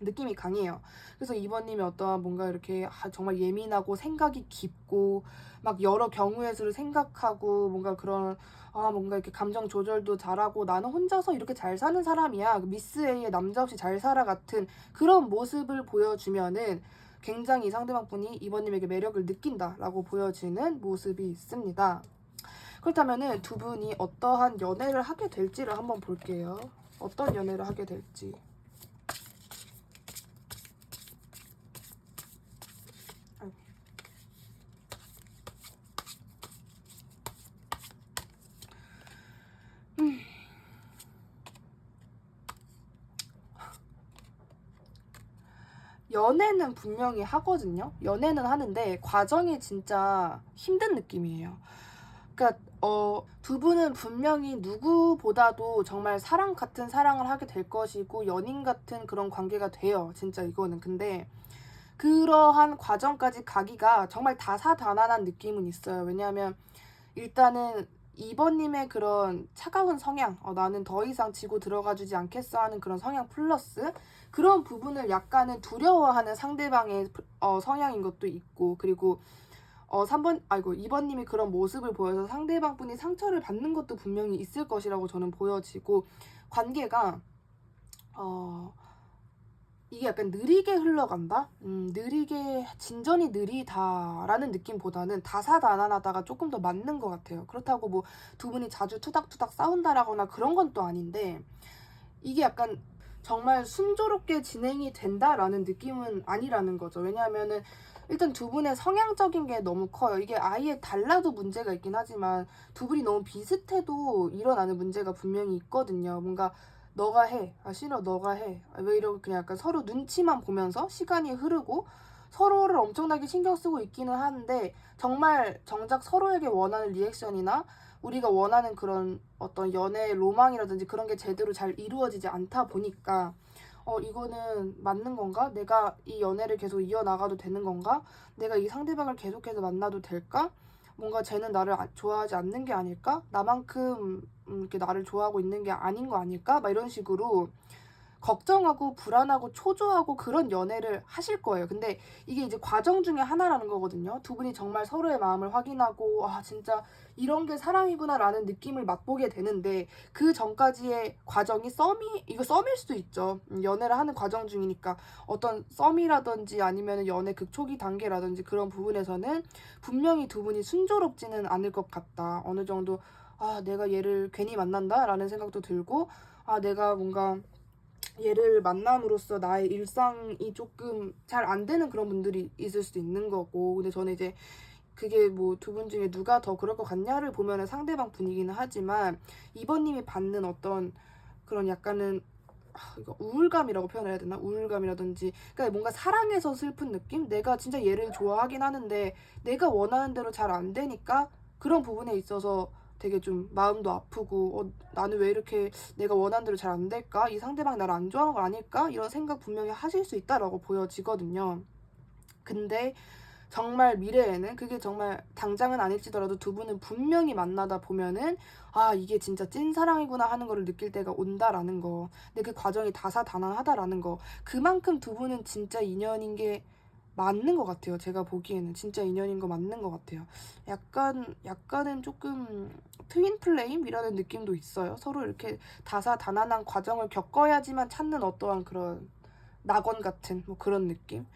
느낌이 강해요. 그래서 2번님이 어떠한 뭔가 이렇게 정말 예민하고 생각이 깊고 막 여러 경우의 수를 생각하고 뭔가 그런 뭔가 이렇게 감정 조절도 잘하고 나는 혼자서 이렇게 잘 사는 사람이야. 미스 A의 남자 없이 잘 살아 같은 그런 모습을 보여주면은 굉장히 상대방 분이 2번님에게 매력을 느낀다라고 보여지는 모습이 있습니다. 그렇다면은 두 분이 어떠한 연애를 하게 될지를 한번 볼게요. 어떤 연애를 하게 될지. 연애는 분명히 하거든요. 연애는 하는데 과정이 진짜 힘든 느낌이에요. 그러니까 두 분은 분명히 누구보다도 정말 사랑 같은 사랑을 하게 될 것이고 연인 같은 그런 관계가 돼요. 진짜 이거는. 근데 그러한 과정까지 가기가 정말 다사다난한 느낌은 있어요. 왜냐하면 일단은 2번님의 그런 차가운 성향, 나는 더 이상 지고 들어가주지 않겠어 하는 그런 성향 플러스 그런 부분을 약간은 두려워하는 상대방의 성향인 것도 있고, 그리고 3번, 아이고, 2번님이 그런 모습을 보여서 상대방 분이 상처를 받는 것도 분명히 있을 것이라고 저는 보여지고, 관계가, 이게 약간 느리게 흘러간다? 느리게, 진전이 느리다라는 느낌보다는 다사다난하다가 조금 더 맞는 것 같아요. 그렇다고 뭐 두 분이 자주 투닥투닥 싸운다라거나 그런 건 또 아닌데, 이게 약간 정말 순조롭게 진행이 된다라는 느낌은 아니라는 거죠. 왜냐하면은 일단 두 분의 성향적인 게 너무 커요. 이게 아예 달라도 문제가 있긴 하지만 두 분이 너무 비슷해도 일어나는 문제가 분명히 있거든요. 뭔가 너가 해. 아, 싫어. 너가 해. 왜 이러고 그냥 약간 서로 눈치만 보면서 시간이 흐르고 서로를 엄청나게 신경 쓰고 있기는 하는데 정말 정작 서로에게 원하는 리액션이나 우리가 원하는 그런 어떤 연애 로망이라든지 그런 게 제대로 잘 이루어지지 않다 보니까 이거는 맞는 건가? 내가 이 연애를 계속 이어나가도 되는 건가? 내가 이 상대방을 계속해서 만나도 될까? 뭔가 쟤는 나를 좋아하지 않는 게 아닐까? 나만큼 이렇게 나를 좋아하고 있는 게 아닌 거 아닐까? 막 이런 식으로 걱정하고 불안하고 초조하고 그런 연애를 하실 거예요. 근데 이게 이제 과정 중에 하나라는 거거든요. 두 분이 정말 서로의 마음을 확인하고 아 진짜 이런 게 사랑이구나라는 느낌을 맛보게 되는데 그 전까지의 과정이 이거 썸일 수도 있죠. 연애를 하는 과정 중이니까 어떤 썸이라든지 아니면 연애 극초기 단계라든지 그런 부분에서는 분명히 두 분이 순조롭지는 않을 것 같다. 어느 정도 아 내가 얘를 괜히 만난다라는 생각도 들고 아 내가 뭔가 얘를 만남으로써 나의 일상이 조금 잘 안 되는 그런 분들이 있을 수도 있는 거고 근데 저는 이제 그게 뭐 두 분 중에 누가 더 그럴 것 같냐를 보면은 상대방 분이기는 하지만 2번님이 받는 어떤 그런 약간은 이거 우울감이라고 표현을 해야 되나? 우울감이라든지 그러니까 뭔가 사랑해서 슬픈 느낌? 내가 진짜 얘를 좋아하긴 하는데 내가 원하는 대로 잘 안 되니까 그런 부분에 있어서 되게 좀 마음도 아프고 나는 왜 이렇게 내가 원하는 대로 잘 안 될까? 이 상대방이 나를 안 좋아하는 거 아닐까? 이런 생각 분명히 하실 수 있다라고 보여지거든요. 근데 정말 미래에는 그게 정말 당장은 아닐지더라도 두 분은 분명히 만나다 보면은 아 이게 진짜 찐사랑이구나 하는 거를 느낄 때가 온다라는 거 근데 그 과정이 다사다난하다라는 거 그만큼 두 분은 진짜 인연인 게 맞는 것 같아요. 제가 보기에는 진짜 인연인 거 맞는 것 같아요. 약간은 조금 트윈 플레임이라는 느낌도 있어요. 서로 이렇게 다사다난한 과정을 겪어야지만 찾는 어떠한 그런 낙원 같은 뭐 그런 느낌.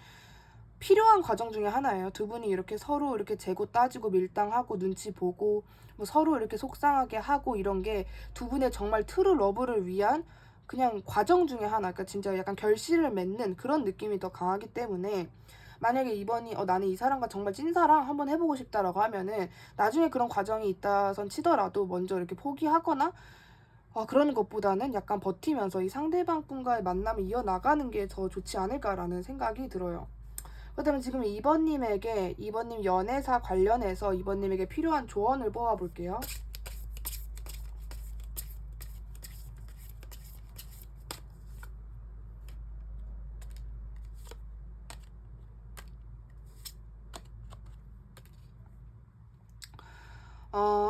필요한 과정 중에 하나예요. 두 분이 이렇게 서로 이렇게 재고 따지고 밀당하고 눈치 보고 뭐 서로 이렇게 속상하게 하고 이런 게 두 분의 정말 트루 러브를 위한 그냥 과정 중에 하나. 그러니까 진짜 약간 결실을 맺는 그런 느낌이 더 강하기 때문에 만약에 이번이 나는 이 사람과 정말 찐사랑 한번 해보고 싶다라고 하면은 나중에 그런 과정이 있다선 치더라도 먼저 이렇게 포기하거나 그러는 것보다는 약간 버티면서 이 상대방 분과의 만남을 이어나가는 게 더 좋지 않을까라는 생각이 들어요. 그렇다면 지금 2번님 연애사 관련해서 2번님에게 필요한 조언을 뽑아볼게요.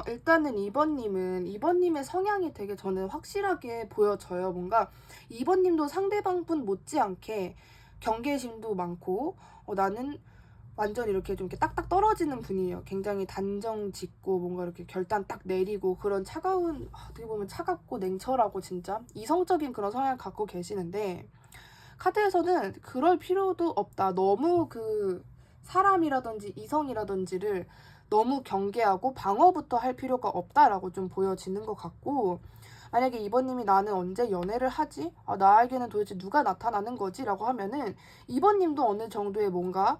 일단은 2번님의 성향이 되게 저는 확실하게 보여져요. 뭔가 2번님도 상대방 분 못지않게 경계심도 많고, 나는 완전 이렇게 좀 이렇게 딱딱 떨어지는 분이에요. 굉장히 단정 짓고 뭔가 이렇게 결단 딱 내리고 그런 차가운, 어떻게 보면 차갑고 냉철하고 진짜 이성적인 그런 성향을 갖고 계시는데, 카드에서는 그럴 필요도 없다. 너무 그 사람이라든지 이성이라든지를 너무 경계하고 방어부터 할 필요가 없다라고 좀 보여지는 것 같고 만약에 2번님이 나는 언제 연애를 하지? 나에게는 도대체 누가 나타나는 거지? 라고 하면은 2번님도 어느 정도의 뭔가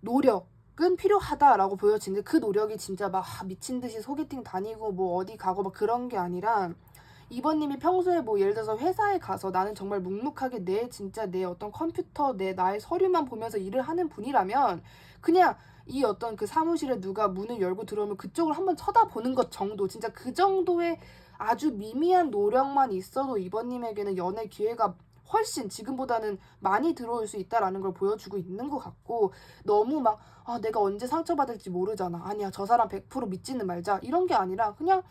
노력은 필요하다라고 보여지는데 그 노력이 진짜 막 미친 듯이 소개팅 다니고 뭐 어디 가고 막 그런 게 아니라 2번님이 평소에 뭐 예를 들어서 회사에 가서 나는 정말 묵묵하게 진짜 내 어떤 컴퓨터 나의 서류만 보면서 일을 하는 분이라면 그냥 이 어떤 그 사무실에 누가 문을 열고 들어오면 그쪽을 한번 쳐다보는 것 정도 진짜 그 정도의 아주 미미한 노력만 있어도 2번님에게는 연애 기회가 훨씬 지금보다는 많이 들어올 수 있다라는 걸 보여주고 있는 것 같고, 너무 막 내가 언제 상처받을지 모르잖아, 아니야 저 사람 100% 믿지는 말자, 이런 게 아니라 그냥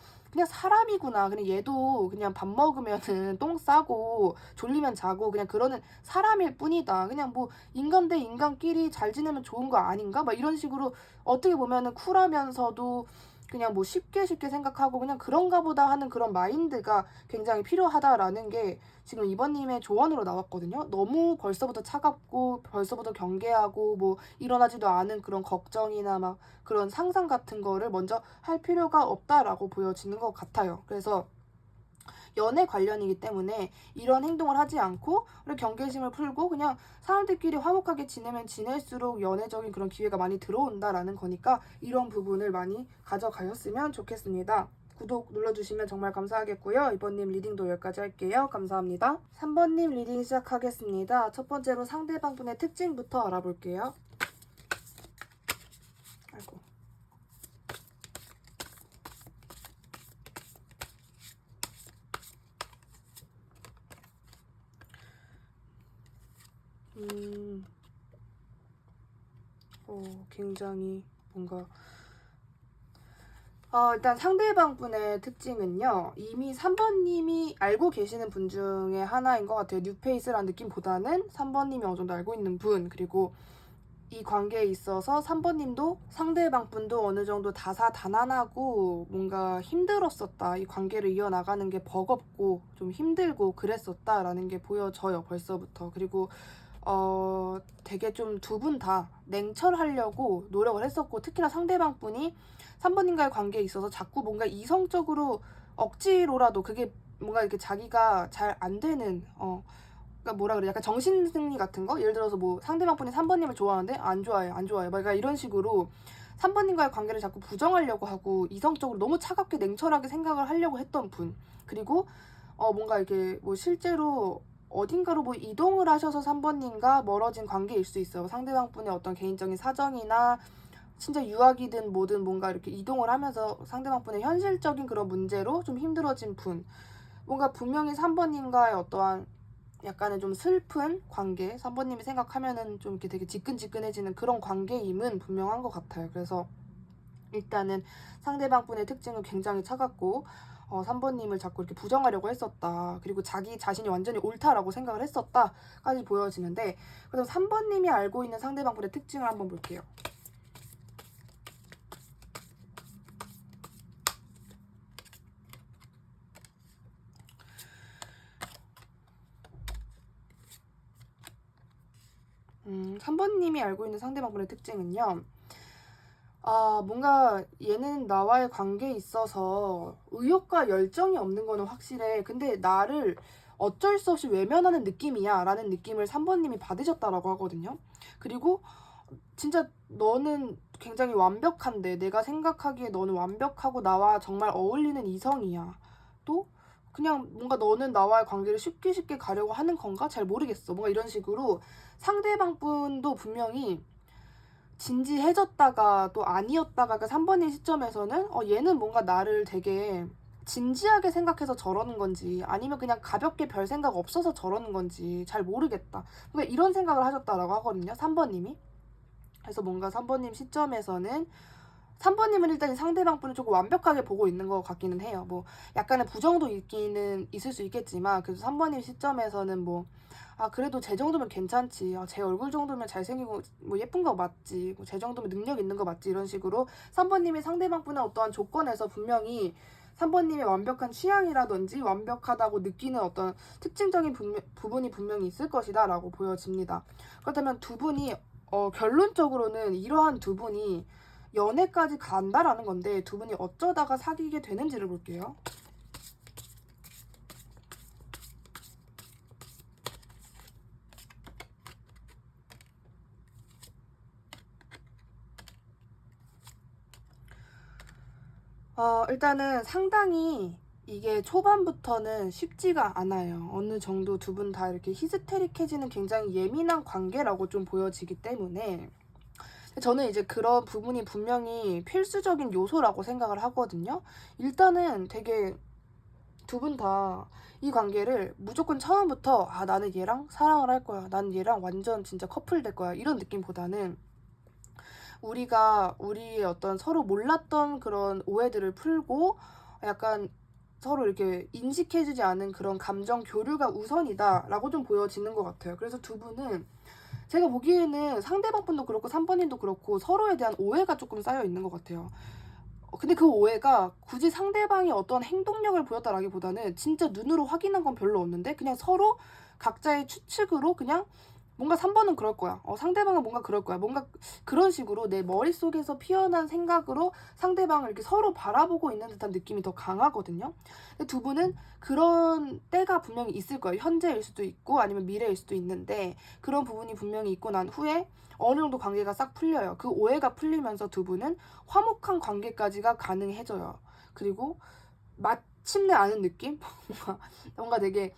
사람이구나. 그냥 얘도 그냥 밥 먹으면은 똥 싸고 졸리면 자고 그냥 그러는 사람일 뿐이다. 그냥 뭐 인간 대 인간끼리 잘 지내면 좋은 거 아닌가? 막 이런 식으로 어떻게 보면은 쿨하면서도 그냥 뭐 쉽게 생각하고 그냥 그런가 보다 하는 그런 마인드가 굉장히 필요하다라는 게 지금 이번님의 조언으로 나왔거든요. 너무 벌써부터 차갑고 벌써부터 경계하고 뭐 일어나지도 않은 그런 걱정이나 막 그런 상상 같은 거를 먼저 할 필요가 없다라고 보여지는 것 같아요. 그래서 연애 관련이기 때문에 이런 행동을 하지 않고 우리 경계심을 풀고 그냥 사람들끼리 화목하게 지내면 지낼수록 연애적인 그런 기회가 많이 들어온다라는 거니까 이런 부분을 많이 가져가셨으면 좋겠습니다. 구독 눌러주시면 정말 감사하겠고요. 2번님 리딩도 여기까지 할게요. 감사합니다. 3번님 리딩 시작하겠습니다. 첫 번째로 상대방 분의 특징부터 알아볼게요. 아이고. 굉장히 뭔가 일단 상대방 분의 특징은요, 이미 3번님이 알고 계시는 분 중에 하나인 것 같아요. 뉴페이스라는 느낌보다는 3번님이 어느 정도 알고 있는 분, 그리고 이 관계에 있어서 3번님도 상대방 분도 어느 정도 다사다난하고 뭔가 힘들었었다. 이 관계를 이어나가는 게 버겁고 좀 힘들고 그랬었다라는 게 보여져요, 벌써부터. 그리고 되게 좀 두 분 다 냉철하려고 노력을 했었고, 특히나 상대방 분이 3번님과의 관계에 있어서 자꾸 뭔가 이성적으로 억지로라도 그게 뭔가 이렇게 자기가 잘 안 되는, 그러니까 뭐라 그래, 약간 정신승리 같은 거? 예를 들어서 뭐 상대방 분이 3번님을 좋아하는데 안 좋아해. 막 이런 식으로 3번님과의 관계를 자꾸 부정하려고 하고 이성적으로 너무 차갑게 냉철하게 생각을 하려고 했던 분. 그리고 뭔가 이게 뭐 실제로 어딘가로 뭐 이동을 하셔서 3번님과 멀어진 관계일 수 있어요. 상대방 분의 어떤 개인적인 사정이나 진짜 유학이든 뭐든 뭔가 이렇게 이동을 하면서 상대방 분의 현실적인 그런 문제로 좀 힘들어진 분. 뭔가 분명히 3번님과의 어떠한 약간은 좀 슬픈 관계, 3번님이 생각하면은 좀 이렇게 되게 지끈지끈해지는 그런 관계임은 분명한 것 같아요. 그래서 일단은 상대방 분의 특징은 굉장히 차갑고 3번님을 자꾸 이렇게 부정하려고 했었다. 그리고 자기 자신이 완전히 옳다라고 생각을 했었다까지 보여지는데, 그럼 3번님이 알고 있는 상대방 분의 특징을 한번 볼게요. 음, 3번님이 알고 있는 상대방 분의 특징은요. 뭔가 얘는 나와의 관계에 있어서 의욕과 열정이 없는 거는 확실해. 근데 나를 어쩔 수 없이 외면하는 느낌이야 라는 느낌을 3번님이 받으셨다라고 하거든요. 그리고 진짜 너는 굉장히 완벽한데, 내가 생각하기에 너는 완벽하고 나와 정말 어울리는 이성이야. 또 그냥 뭔가 너는 나와의 관계를 쉽게 가려고 하는 건가? 잘 모르겠어. 뭔가 이런 식으로 상대방 분도 분명히 진지해졌다가 또 아니었다가, 그 3번의 시점에서는 얘는 뭔가 나를 되게 진지하게 생각해서 저러는 건지 아니면 그냥 가볍게 별 생각 없어서 저러는 건지 잘 모르겠다. 그러니까 이런 생각을 하셨다라고 하거든요, 3번님이. 그래서 뭔가 3번님 시점에서는 3번님은 일단 상대방 분을 조금 완벽하게 보고 있는 것 같기는 해요. 뭐 약간의 부정도 있을 수 있겠지만, 그래서 3번님 시점에서는 뭐 그래도 제 정도면 괜찮지. 제 얼굴 정도면 잘생기고 뭐 예쁜 거 맞지. 뭐 제 정도면 능력 있는 거 맞지. 이런 식으로 3번님이 상대방 분의 어떠한 조건에서 분명히 3번님의 완벽한 취향이라든지 완벽하다고 느끼는 어떤 특징적인 부분이 분명히 있을 것이다 라고 보여집니다. 그렇다면 두 분이 결론적으로는 이러한 두 분이 연애까지 간다라는 건데, 두 분이 어쩌다가 사귀게 되는지를 볼게요. 일단은 상당히 이게 초반부터는 쉽지가 않아요. 어느 정도 두 분 다 이렇게 히스테릭해지는 굉장히 예민한 관계라고 좀 보여지기 때문에 저는 이제 그런 부분이 분명히 필수적인 요소라고 생각을 하거든요. 일단은 되게 두 분 다 이 관계를 무조건 처음부터 아 나는 얘랑 사랑을 할 거야, 나는 얘랑 완전 진짜 커플 될 거야 이런 느낌보다는 우리가 우리의 어떤 서로 몰랐던 그런 오해들을 풀고 약간 서로 이렇게 인식해주지 않은 그런 감정 교류가 우선이다라고 좀 보여지는 것 같아요. 그래서 두 분은 제가 보기에는 상대방 분도 그렇고 3번님도 그렇고 서로에 대한 오해가 조금 쌓여 있는 것 같아요. 근데 그 오해가 굳이 상대방이 어떤 행동력을 보였다라기보다는 진짜 눈으로 확인한 건 별로 없는데 그냥 서로 각자의 추측으로 그냥 뭔가 3번은 그럴 거야. 상대방은 뭔가 그럴 거야. 뭔가 그런 식으로 내 머릿속에서 피어난 생각으로 상대방을 이렇게 서로 바라보고 있는 듯한 느낌이 더 강하거든요. 근데 두 분은 그런 때가 분명히 있을 거예요. 현재일 수도 있고 아니면 미래일 수도 있는데 그런 부분이 분명히 있고 난 후에 어느 정도 관계가 싹 풀려요. 그 오해가 풀리면서 두 분은 화목한 관계까지가 가능해져요. 그리고 마침내 아는 느낌? 뭔가 되게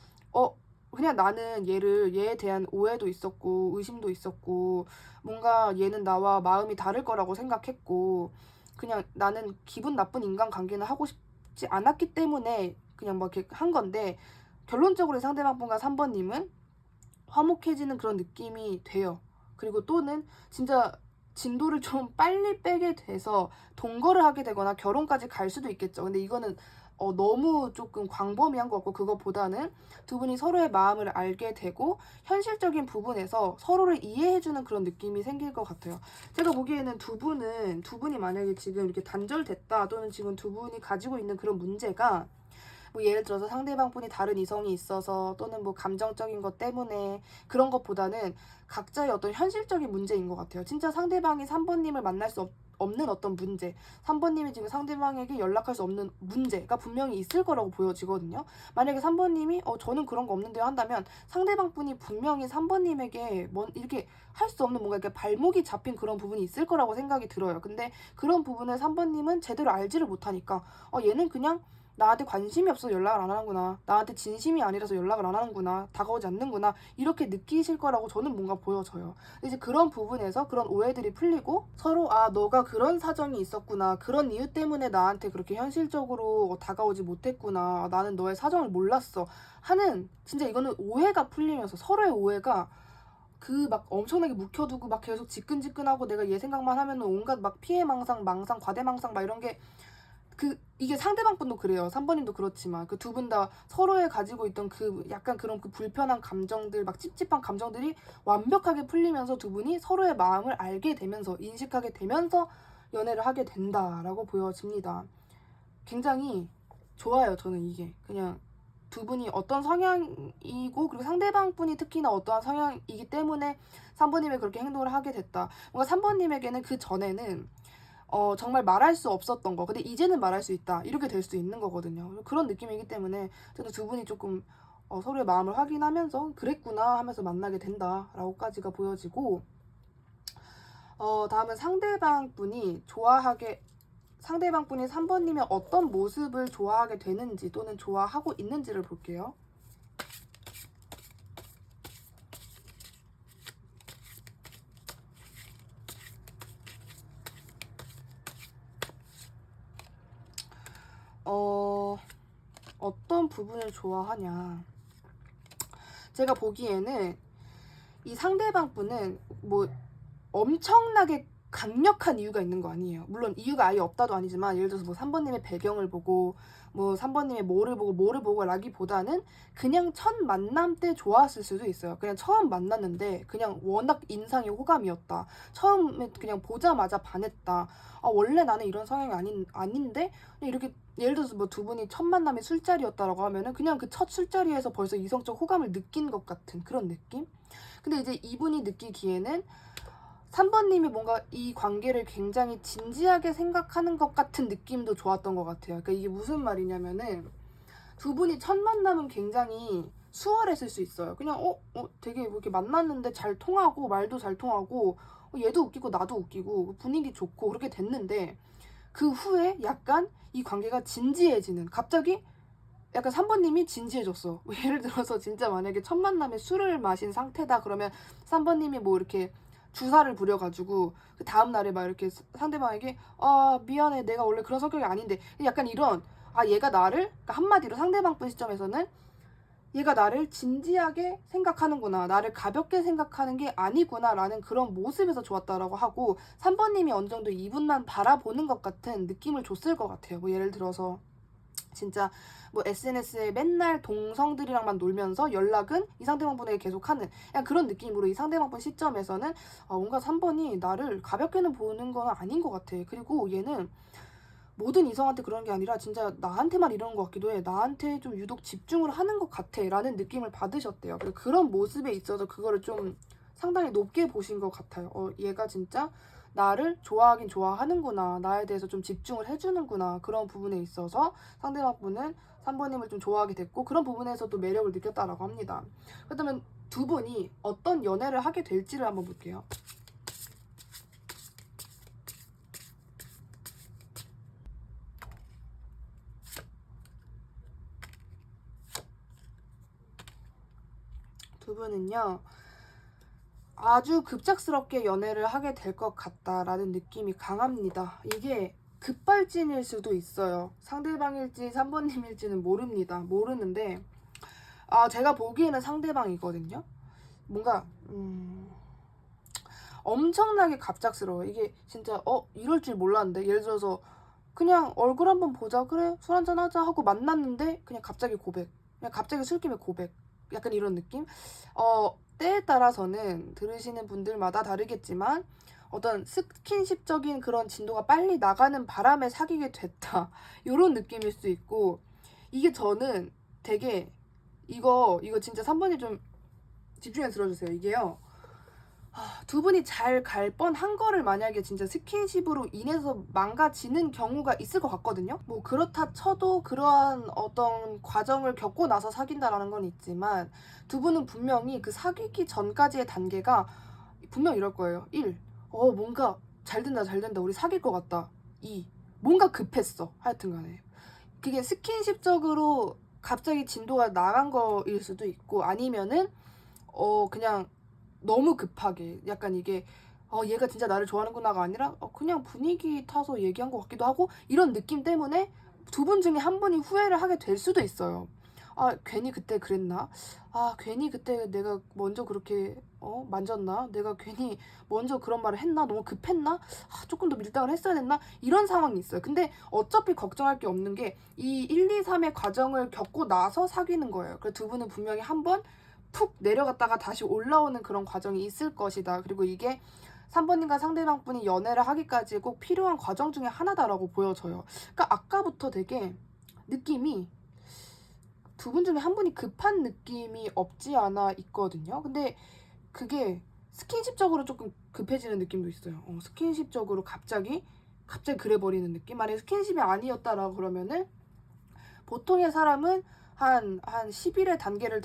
그냥 나는 얘에 대한 오해도 있었고 의심도 있었고 뭔가 얘는 나와 마음이 다를 거라고 생각했고 그냥 나는 기분 나쁜 인간관계는 하고 싶지 않았기 때문에 그냥 뭐 이렇게 한 건데 결론적으로 상대방 분과 3번님은 화목해지는 그런 느낌이 돼요. 그리고 또는 진짜 진도를 좀 빨리 빼게 돼서 동거를 하게 되거나 결혼까지 갈 수도 있겠죠. 근데 이거는 너무 조금 광범위한 것 같고 그것보다는 두 분이 서로의 마음을 알게 되고 현실적인 부분에서 서로를 이해해주는 그런 느낌이 생길 것 같아요. 제가 보기에는 두 분이 만약에 지금 이렇게 단절됐다 또는 지금 두 분이 가지고 있는 그런 문제가 뭐 예를 들어서 상대방 분이 다른 이성이 있어서 또는 뭐 감정적인 것 때문에 그런 것보다는 각자의 어떤 현실적인 문제인 것 같아요. 진짜 상대방이 3번님을 만날 수 없는 어떤 문제, 3번님이 지금 상대방에게 연락할 수 없는 문제가 분명히 있을 거라고 보여지거든요. 만약에 3번님이 저는 그런 거 없는데요 한다면 상대방 분이 분명히 3번님에게 이렇게 할 수 없는 뭔가 이렇게 발목이 잡힌 그런 부분이 있을 거라고 생각이 들어요. 근데 그런 부분을 3번님은 제대로 알지를 못하니까 얘는 그냥 나한테 관심이 없어서 연락을 안 하는구나, 나한테 진심이 아니라서 연락을 안 하는구나, 다가오지 않는구나 이렇게 느끼실 거라고 저는 뭔가 보여져요. 이제 그런 부분에서 그런 오해들이 풀리고 서로 너가 그런 사정이 있었구나, 그런 이유 때문에 나한테 그렇게 현실적으로 다가오지 못했구나, 나는 너의 사정을 몰랐어 하는 진짜 이거는 오해가 풀리면서 서로의 오해가 그 막 엄청나게 묵혀두고 막 계속 지끈지끈하고 내가 얘 생각만 하면은 온갖 막 피해망상, 망상, 과대망상 막 이런 게 이게 상대방 분도 그래요. 3번님도 그렇지만 그 두 분 다 서로에 가지고 있던 그 약간 그런 그 불편한 감정들 막 찝찝한 감정들이 완벽하게 풀리면서 두 분이 서로의 마음을 알게 되면서 인식하게 되면서 연애를 하게 된다라고 보여집니다. 굉장히 좋아요. 저는 이게 그냥 두 분이 어떤 성향이고 그리고 상대방 분이 특히나 어떠한 성향이기 때문에 3번님이 그렇게 행동을 하게 됐다. 뭔가 3번님에게는 그 전에는 정말 말할 수 없었던 거 근데 이제는 말할 수 있다 이렇게 될 수 있는 거거든요. 그런 느낌이기 때문에 저는 두 분이 조금 서로의 마음을 확인하면서 그랬구나 하면서 만나게 된다라고까지가 보여지고 다음은 상대방 분이 3번님의 어떤 모습을 좋아하게 되는지 또는 좋아하고 있는지를 볼게요. 어떤 부분을 좋아하냐. 제가 보기에는 이 상대방 분은 뭐 엄청나게 강력한 이유가 있는 거 아니에요. 물론 이유가 아예 없다도 아니지만 예를 들어서 뭐 3번님의 배경을 보고 뭐 3번님의 뭐를 보고 라기보다는 그냥 첫 만남 때 좋았을 수도 있어요. 그냥 처음 만났는데 그냥 워낙 인상이 호감이었다. 처음에 그냥 보자마자 반했다. 원래 나는 이런 성향이 아닌데 이렇게 예를 들어서 뭐 두 분이 첫 만남이 술자리였다라고 하면은 그냥 그 첫 술자리에서 벌써 이성적 호감을 느낀 것 같은 그런 느낌? 근데 이제 이분이 느끼기에는 3번님이 뭔가 이 관계를 굉장히 진지하게 생각하는 것 같은 느낌도 좋았던 것 같아요. 그러니까 이게 무슨 말이냐면은 두 분이 첫 만남은 굉장히 수월했을 수 있어요. 그냥 되게 이렇게 만났는데 잘 통하고 말도 잘 통하고 얘도 웃기고 나도 웃기고 분위기 좋고 그렇게 됐는데 그 후에 약간 이 관계가 진지해지는 갑자기 약간 3번님이 진지해졌어. 예를 들어서 진짜 만약에 첫 만남에 술을 마신 상태다 그러면 3번님이 뭐 이렇게 주사를 부려가지고 그 다음 날에 막 이렇게 상대방에게 미안해 내가 원래 그런 성격이 아닌데 약간 이런 아 얘가 나를, 그러니까 한마디로 상대방분 시점에서는 얘가 나를 진지하게 생각하는구나, 나를 가볍게 생각하는 게 아니구나 라는 그런 모습에서 좋았다라고 하고, 3번님이 어느 정도 이분만 바라보는 것 같은 느낌을 줬을 것 같아요. 뭐 예를 들어서 진짜 뭐 SNS에 맨날 동성들이랑만 놀면서 연락은 이 상대방분에게 계속하는 그냥 그런 느낌으로 이 상대방분 시점에서는 뭔가 3번이 나를 가볍게는 보는 건 아닌 것 같아. 그리고 얘는 모든 이성한테 그런 게 아니라 진짜 나한테만 이러는 것 같기도 해. 나한테 좀 유독 집중을 하는 것 같아 라는 느낌을 받으셨대요. 그래서 그런 모습에 있어서 그거를 좀 상당히 높게 보신 것 같아요. 얘가 진짜 나를 좋아하긴 좋아하는구나, 나에 대해서 좀 집중을 해주는구나, 그런 부분에 있어서 상대방분은 3번님을 좀 좋아하게 됐고 그런 부분에서도 매력을 느꼈다라고 합니다. 그렇다면 두 분이 어떤 연애를 하게 될지를 한번 볼게요. 두 분은요, 아주 급작스럽게 연애를 하게 될 것 같다라는 느낌이 강합니다. 이게 급발진일 수도 있어요. 상대방일지 3번님일지는 모르는데 제가 보기에는 상대방이거든요. 뭔가 엄청나게 갑작스러워요. 이게 진짜 이럴 줄 몰랐는데, 예를 들어서 그냥 얼굴 한번 보자, 그래 술 한잔 하자 하고 만났는데 그냥 갑자기 고백, 그냥 갑자기 술김에 고백, 약간 이런 느낌. 때에 따라서는 들으시는 분들마다 다르겠지만 어떤 스킨십적인 그런 진도가 빨리 나가는 바람에 사귀게 됐다 이런 느낌일 수 있고, 이게 저는 되게 이거 진짜 3번이 좀 집중해서 들어주세요. 이게요, 두 분이 잘 갈 뻔한 거를 만약에 진짜 스킨십으로 인해서 망가지는 경우가 있을 것 같거든요. 뭐 그렇다 쳐도 그러한 어떤 과정을 겪고 나서 사귄다라는 건 있지만, 두 분은 분명히 그 사귀기 전까지의 단계가 분명 이럴 거예요. 1. 뭔가 잘 된다 우리 사귈 것 같다. 2. 뭔가 급했어. 하여튼 간에 그게 스킨십적으로 갑자기 진도가 나간 거일 수도 있고, 아니면은 그냥 너무 급하게 약간 이게 얘가 진짜 나를 좋아하는구나가 아니라 그냥 분위기 타서 얘기한 것 같기도 하고, 이런 느낌 때문에 두 분 중에 한 분이 후회를 하게 될 수도 있어요. 괜히 그때 그랬나? 괜히 그때 내가 먼저 그렇게 만졌나? 내가 괜히 먼저 그런 말을 했나? 너무 급했나? 조금 더 밀당을 했어야 됐나? 이런 상황이 있어요. 근데 어차피 걱정할 게 없는 게 이 1, 2, 3의 과정을 겪고 나서 사귀는 거예요. 그래서 두 분은 분명히 한번 푹 내려갔다가 다시 올라오는 그런 과정이 있을 것이다. 그리고 이게 3번님과 상대방분이 연애를 하기까지 꼭 필요한 과정 중에 하나다라고 보여져요. 그러니까 아까부터 되게 느낌이 두 분 중에 한 분이 급한 느낌이 없지 않아 있거든요. 근데 그게 스킨십적으로 조금 급해지는 느낌도 있어요. 스킨십적으로 갑자기 그래 버리는 느낌. 만약에 스킨십이 아니었다라고 그러면은 보통의 사람은 한 10일의 단계를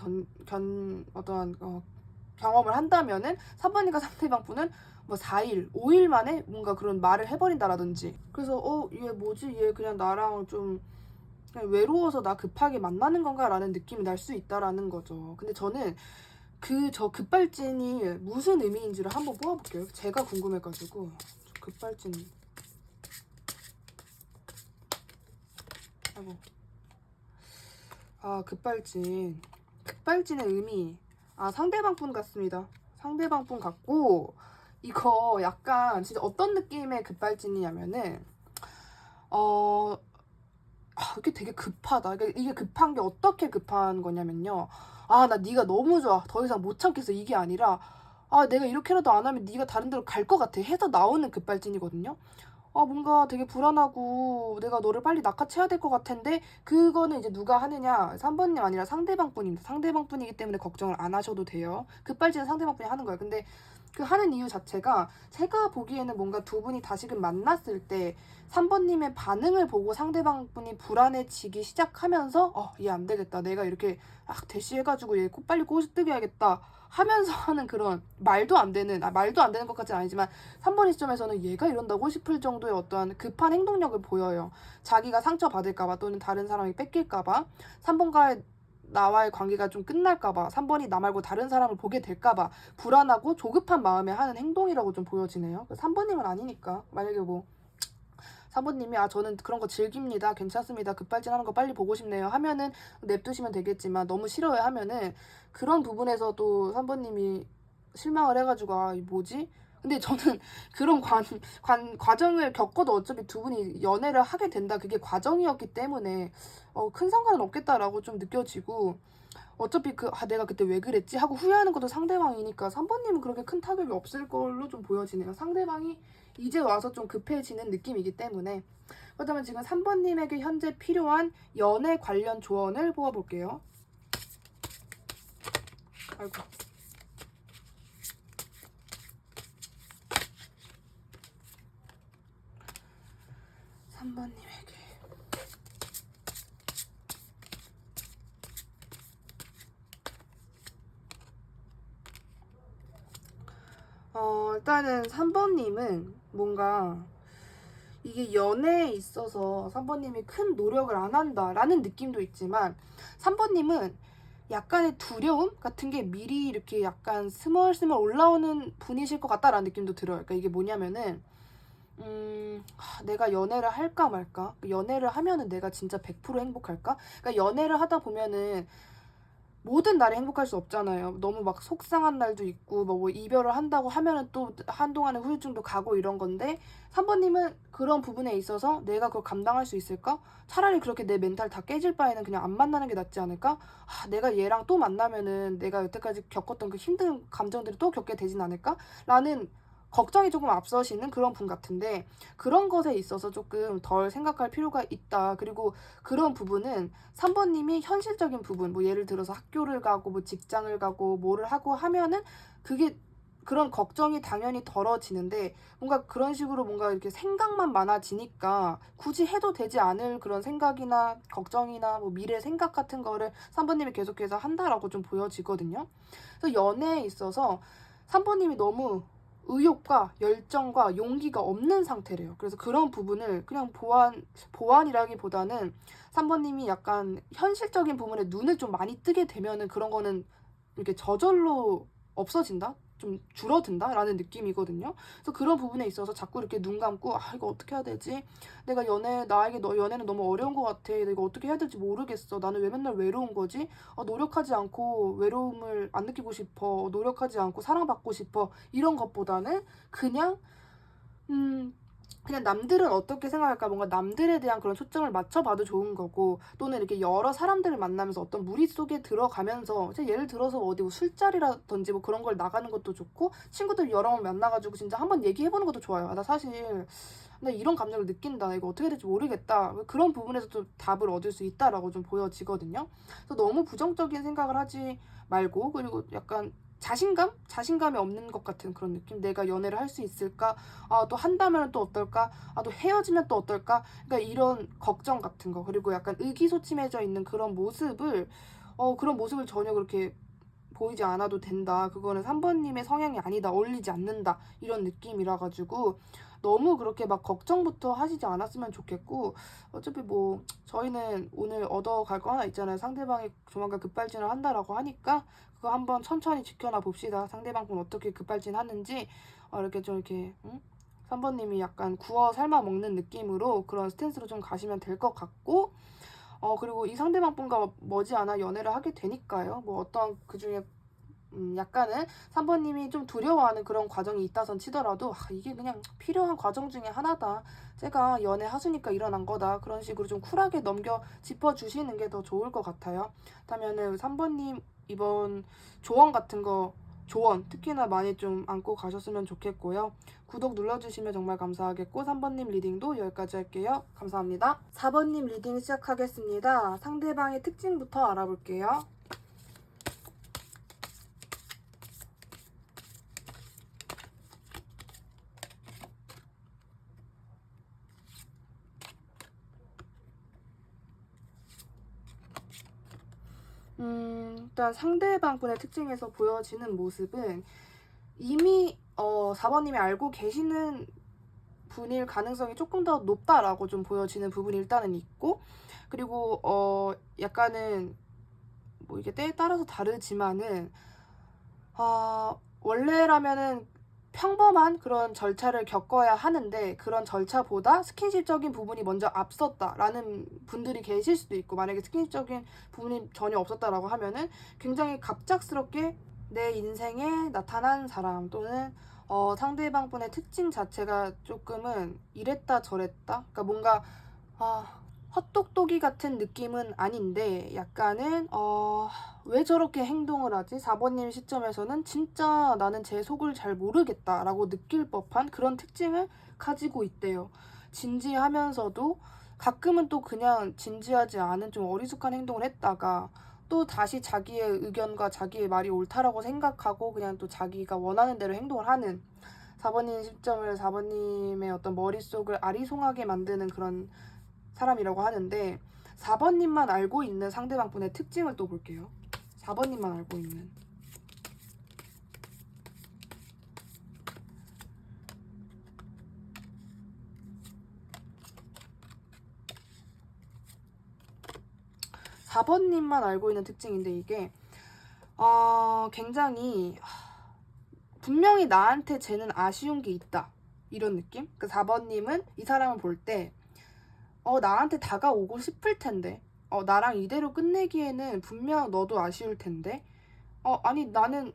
경험을 한다면은 3번님과 상대방분은 뭐 4일, 5일 만에 뭔가 그런 말을 해버린다라든지, 그래서 얘 뭐지? 얘 그냥 나랑 좀 그냥 외로워서 나 급하게 만나는 건가? 라는 느낌이 날 수 있다라는 거죠. 근데 저는 저 급발진이 무슨 의미인지를 한번 뽑아볼게요. 제가 궁금해가지고. 급발진. 급발진의 의미. 상대방분 같습니다. 상대방분 같고, 이거 약간 진짜 어떤 느낌의 급발진이냐면은 이게 되게 급하다. 이게 급한 게 어떻게 급한 거냐면요. 나 네가 너무 좋아. 더 이상 못 참겠어. 이게 아니라 내가 이렇게라도 안 하면 네가 다른 데로 갈 것 같아 해서 나오는 급발진이거든요. 뭔가 되게 불안하고 내가 너를 빨리 낚아채야 될 것 같은데, 그거는 이제 누가 하느냐? 3번님 아니라 상대방분입니다. 상대방분이기 때문에 걱정을 안 하셔도 돼요. 급발진은 상대방분이 하는 거예요. 근데 그 하는 이유 자체가 제가 보기에는 뭔가 두 분이 다시금 만났을 때 3번님의 반응을 보고 상대방분이 불안해지기 시작하면서 얘 안 되겠다. 내가 이렇게 대시해가지고 얘 빨리 꼬시뜨겨야겠다 하면서 하는 그런 말도 안 되는 것 같지는 아니지만 3번 시점에서는 얘가 이런다고 싶을 정도의 어떠한 급한 행동력을 보여요. 자기가 상처받을까봐 또는 다른 사람이 뺏길까봐, 3번과의 나와의 관계가 좀 끝날까봐, 3번이 나 말고 다른 사람을 보게 될까봐 불안하고 조급한 마음에 하는 행동이라고 좀 보여지네요. 3번님은 아니니까. 만약에 뭐 3번님이 저는 그런 거 즐깁니다. 괜찮습니다. 급발진하는 거 빨리 보고 싶네요. 하면은 냅두시면 되겠지만 너무 싫어요 하면은 그런 부분에서도 3번님이 실망을 해가지고 이 뭐지? 근데 저는 그런 과정을 겪어도 어차피 두 분이 연애를 하게 된다. 그게 과정이었기 때문에 큰 상관은 없겠다라고 좀 느껴지고 어차피 내가 그때 왜 그랬지 하고 후회하는 것도 상대방이니까 3번님은 그렇게 큰 타격이 없을 걸로 좀 보여지네요. 상대방이 이제 와서 좀 급해지는 느낌이기 때문에. 그렇다면 지금 3번님에게 현재 필요한 연애 관련 조언을 뽑아볼게요. 아이고. 3번님에게 일단은 3번님은 뭔가 이게 연애에 있어서 3번님이 큰 노력을 안 한다라는 느낌도 있지만 3번님은 약간의 두려움 같은 게 미리 이렇게 약간 스멀스멀 올라오는 분이실 것 같다라는 느낌도 들어요. 그러니까 이게 뭐냐면은 내가 연애를 할까 말까? 연애를 하면은 내가 진짜 100% 행복할까? 그러니까 연애를 하다 보면은 모든 날이 행복할 수 없잖아요. 너무 막 속상한 날도 있고 뭐 이별을 한다고 하면은 또 한동안의 후유증도 가고 이런 건데 3번님은 그런 부분에 있어서 내가 그걸 감당할 수 있을까? 차라리 그렇게 내 멘탈 다 깨질 바에는 그냥 안 만나는 게 낫지 않을까? 내가 얘랑 또 만나면은 내가 여태까지 겪었던 그 힘든 감정들을 또 겪게 되진 않을까? 라는 걱정이 조금 앞서시는 그런 분 같은데 그런 것에 있어서 조금 덜 생각할 필요가 있다. 그리고 그런 부분은 3번님이 현실적인 부분, 뭐 예를 들어서 학교를 가고 뭐 직장을 가고 뭐를 하고 하면은 그게 그런 걱정이 당연히 덜어지는데 뭔가 그런 식으로 뭔가 이렇게 생각만 많아지니까 굳이 해도 되지 않을 그런 생각이나 걱정이나 뭐 미래 생각 같은 거를 3번님이 계속해서 한다라고 좀 보여지거든요. 그래서 연애에 있어서 3번님이 너무 의욕과 열정과 용기가 없는 상태래요. 그래서 그런 부분을 그냥 보완이라기보다는 3번님이 약간 현실적인 부분에 눈을 좀 많이 뜨게 되면은 그런 거는 이렇게 저절로 없어진다? 좀 줄어든다라는 느낌이거든요. 그래서 그런 부분에 있어서 자꾸 이렇게 눈 감고 이거 어떻게 해야 되지? 내가 나에게 연애는 너무 어려운 것 같아. 내가 이거 어떻게 해야 될지 모르겠어. 나는 왜 맨날 외로운 거지? 노력하지 않고 외로움을 안 느끼고 싶어. 노력하지 않고 사랑받고 싶어. 이런 것보다는 그냥 그냥 남들은 어떻게 생각할까 뭔가 남들에 대한 그런 초점을 맞춰봐도 좋은 거고 또는 이렇게 여러 사람들을 만나면서 어떤 무리 속에 들어가면서 예를 들어서 어디 뭐 술자리라든지 뭐 그런 걸 나가는 것도 좋고 친구들 여러 번 만나가지고 진짜 한번 얘기해보는 것도 좋아요. 나 사실 나 이런 감정을 느낀다. 이거 어떻게 될지 모르겠다. 그런 부분에서 좀 답을 얻을 수 있다라고 좀 보여지거든요. 그래서 너무 부정적인 생각을 하지 말고 그리고 약간 자신감이 없는 것 같은 그런 느낌. 내가 연애를 할 수 있을까? 또 한다면 또 어떨까? 또 헤어지면 또 어떨까? 그러니까 이런 걱정 같은 거. 그리고 약간 의기소침해져 있는 그런 모습을 전혀 그렇게 보이지 않아도 된다. 그거는 3번님의 성향이 아니다. 어울리지 않는다. 이런 느낌이라 가지고 너무 그렇게 막 걱정부터 하시지 않았으면 좋겠고 어차피 뭐 저희는 오늘 얻어갈 거 하나 있잖아요. 상대방이 조만간 급발진을 한다라고 하니까 그거 한번 천천히 지켜나 봅시다. 상대방 분 어떻게 급발진하는지 이렇게 좀 이렇게 3번님이 약간 구워 삶아 먹는 느낌으로 그런 스탠스로 좀 가시면 될 것 같고 그리고 이 상대방 분과 머지않아 연애를 하게 되니까요. 뭐 어떤 그중에 약간은 3번님이 좀 두려워하는 그런 과정이 있다선 치더라도 이게 그냥 필요한 과정 중에 하나다. 제가 연애 하수니까 일어난 거다. 그런 식으로 좀 쿨하게 넘겨 짚어주시는 게 더 좋을 것 같아요. 그렇다면 3번님 이번 조언 같은 거 특히나 많이 좀 안고 가셨으면 좋겠고요. 구독 눌러주시면 정말 감사하겠고 3번님 리딩도 여기까지 할게요. 감사합니다. 4번님 리딩 시작하겠습니다. 상대방의 특징부터 알아볼게요. 일단 상대방 분의 특징에서 보여지는 모습은 이미 4번님이 알고 계시는 분일 가능성이 조금 더 높다라고 좀 보여지는 부분이 일단은 있고 그리고 약간은 뭐 이게 때에 따라서 다르지만은 원래라면은 평범한 그런 절차를 겪어야 하는데 그런 절차보다 스킨십적인 부분이 먼저 앞섰다라는 분들이 계실 수도 있고, 만약에 스킨십적인 부분이 전혀 없었다라고 하면은 굉장히 갑작스럽게 내 인생에 나타난 사람 또는 상대방 분의 특징 자체가 조금은 이랬다 저랬다, 그러니까 뭔가 헛똑똑이 같은 느낌은 아닌데 약간은 왜 저렇게 행동을 하지? 4번님 시점에서는 진짜 나는 제 속을 잘 모르겠다라고 느낄 법한 그런 특징을 가지고 있대요. 진지하면서도 가끔은 또 그냥 진지하지 않은 좀 어리숙한 행동을 했다가 또 다시 자기의 의견과 자기의 말이 옳다라고 생각하고 그냥 또 자기가 원하는 대로 행동을 하는 4번님 시점을 4번님의 어떤 머릿속을 아리송하게 만드는 그런 사람이라고 하는데, 4번님만 알고 있는 상대방 분의 특징을 또 볼게요. 4번님만 알고 있는. (4번님만) 알고 있는 특징인데, 이게 굉장히 분명히 나한테 쟤는 아쉬운 게 있다 이런 느낌? 그 4번님은 이 사람을 볼 때 나한테 다가오고 싶을 텐데, 나랑 이대로 끝내기에는 분명 너도 아쉬울 텐데, 아니 나는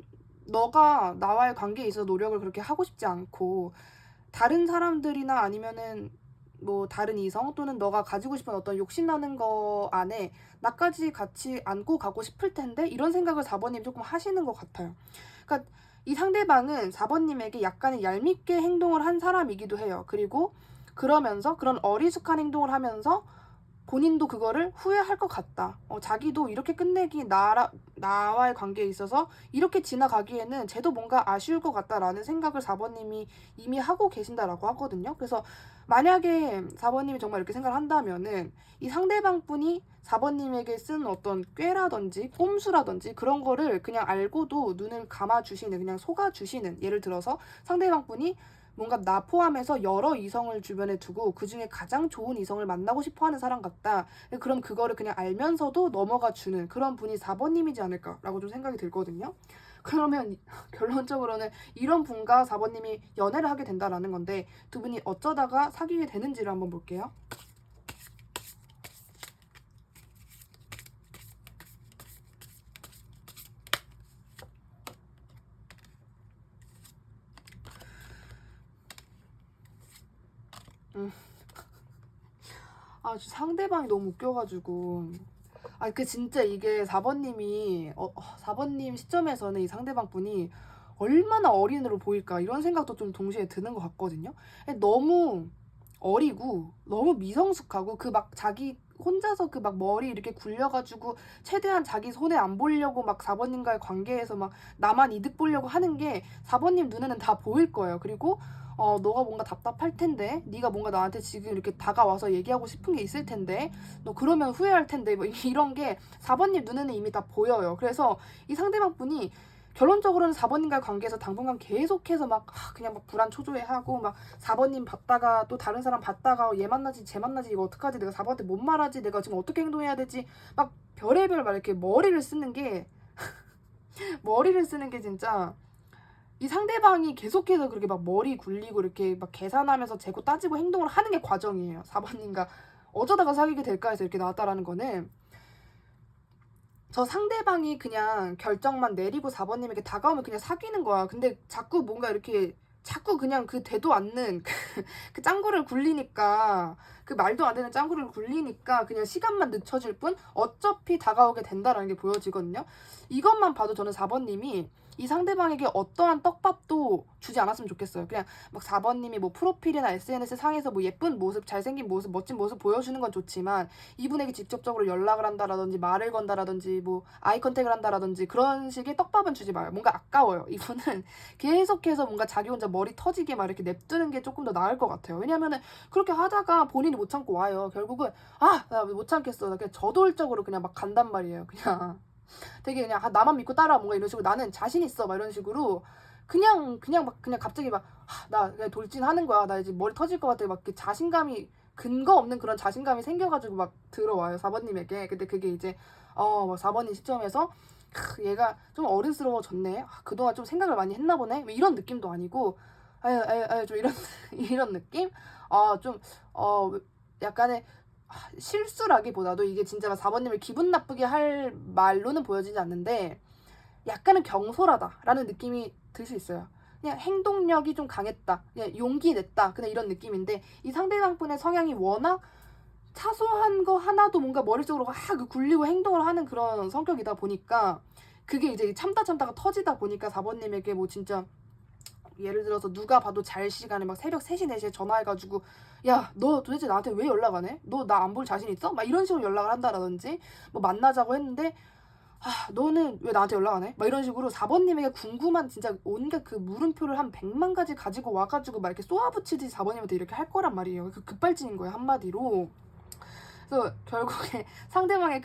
너가 나와의 관계에 있어서 노력을 그렇게 하고 싶지 않고 다른 사람들이나 아니면은 뭐 다른 이성 또는 너가 가지고 싶은 어떤 욕심나는 거 안에 나까지 같이 안고 가고 싶을 텐데, 이런 생각을 4번님 조금 하시는 것 같아요. 그러니까 이 상대방은 4번님에게 약간의 얄밉게 행동을 한 사람이기도 해요. 그리고 그러면서 그런 어리숙한 행동을 하면서 본인도 그거를 후회할 것 같다. 자기도 이렇게 끝내기 나와의 관계에 있어서 이렇게 지나가기에는 쟤도 뭔가 아쉬울 것 같다라는 생각을 4번님이 이미 하고 계신다라고 하거든요. 그래서 만약에 4번님이 정말 이렇게 생각을 한다면은 이 상대방 분이 4번님에게 쓴 어떤 꾀라든지 꼼수라든지 그런 거를 그냥 알고도 눈을 감아주시는, 그냥 속아주시는, 예를 들어서 상대방 분이 뭔가 나 포함해서 여러 이성을 주변에 두고 그 중에 가장 좋은 이성을 만나고 싶어하는 사람 같다. 그럼 그거를 그냥 알면서도 넘어가 주는 그런 분이 4번님이지 않을까라고 좀 생각이 들거든요. 그러면 결론적으로는 이런 분과 4번님이 연애를 하게 된다라는 건데, 두 분이 어쩌다가 사귀게 되는지를 한번 볼게요. 상대방이 너무 웃겨가지고. 그 진짜 이게 4번님이 4번님 시점에서는 이 상대방 분이 얼마나 어린으로 보일까 이런 생각도 좀 동시에 드는 것 같거든요. 너무 어리고 너무 미성숙하고 그 막 자기 혼자서 그 막 머리 이렇게 굴려가지고 최대한 자기 손해 안 보려고 막 4번님과의 관계에서 막 나만 이득 보려고 하는 게 4번님 눈에는 다 보일 거예요. 그리고 너가 뭔가 답답할 텐데, 네가 뭔가 나한테 지금 이렇게 다가와서 얘기하고 싶은 게 있을 텐데, 너 그러면 후회할 텐데, 뭐 이런 게 4번님 눈에는 이미 다 보여요. 그래서 이 상대방 분이 결론적으로는 4번님과의 관계에서 당분간 계속해서 막 그냥 막 불안 초조해하고, 막 4번님 봤다가 또 다른 사람 봤다가 얘 만나지 쟤 만나지 이거 어떡하지, 내가 4번한테 뭔 말하지, 내가 지금 어떻게 행동해야 되지, 막 별의별 막 이렇게 머리를 쓰는 게 머리를 쓰는 게 진짜, 이 상대방이 계속해서 그렇게 막 머리 굴리고 이렇게 막 계산하면서 재고 따지고 행동을 하는 게 과정이에요. 4번님과 어쩌다가 사귀게 될까 해서 이렇게 나왔다라는 거는, 저 상대방이 그냥 결정만 내리고 4번님에게 다가오면 그냥 사귀는 거야. 근데 자꾸 뭔가 이렇게 자꾸 그냥 그 되도 않는 그 짱구를 굴리니까, 그 말도 안 되는 짱구를 굴리니까 그냥 시간만 늦춰질 뿐 어차피 다가오게 된다라는 게 보여지거든요. 이것만 봐도 저는 4번님이 이 상대방에게 어떠한 떡밥도 주지 않았으면 좋겠어요. 그냥 막 4번님이 뭐 프로필이나 SNS 상에서 뭐 예쁜 모습, 잘생긴 모습, 멋진 모습 보여주는 건 좋지만 이분에게 직접적으로 연락을 한다라든지 말을 건다라든지 뭐 아이 컨택을 한다라든지 그런 식의 떡밥은 주지 마요. 뭔가 아까워요. 이분은 계속해서 뭔가 자기 혼자 머리 터지게 막 이렇게 냅두는 게 조금 더 나을 것 같아요. 왜냐면은 그렇게 하다가 본인이 못 참고 와요. 결국은 나 못 참겠어, 나 그냥 저돌적으로 그냥 막 간단 말이에요. 그냥 되게 그냥 나만 믿고 따라와 뭔가 이런 식으로, 나는 자신 있어 막 이런 식으로 그냥 막 그냥 갑자기 막 나 그냥 돌진하는 거야, 나 이제 머리 터질 것 같아, 막 그 자신감이, 근거 없는 그런 자신감이 생겨가지고 막 들어와요 4번님에게. 근데 그게 이제 막 4번님 시점에서 얘가 좀 어른스러워졌네. 그동안 좀 생각을 많이 했나 보네. 뭐 이런 느낌도 아니고, 아유, 좀 이런, 이런 느낌? 좀, 약간의 실수라기보다도 이게 진짜 4번님을 기분 나쁘게 할 말로는 보여지지 않는데, 약간은 경솔하다라는 느낌이 들 수 있어요. 그냥 행동력이 좀 강했다. 그냥 용기 냈다. 그냥 이런 느낌인데, 이 상대방 분의 성향이 워낙 사소한 거 하나도 뭔가 머릿속으로 굴리고 행동을 하는 그런 성격이다 보니까 그게 이제 참다가 터지다 보니까 4번님에게 뭐 진짜 예를 들어서 누가 봐도 잘 시간에 막 새벽 3시 4시에 전화해가지고 야 너 도대체 나한테 왜 연락 안 해? 너 나 안 볼 자신 있어? 막 이런 식으로 연락을 한다라든지 뭐 만나자고 했는데 너는 왜 나한테 연락 안 해? 막 이런 식으로 4번님에게 궁금한 진짜 온갖 그 물음표를 한 100만 가지 가지고 와가지고 막 이렇게 쏘아붙이듯이 4번님한테 이렇게 할 거란 말이에요. 그 급발진인 거예요, 한마디로. 그래서 결국에 상대방의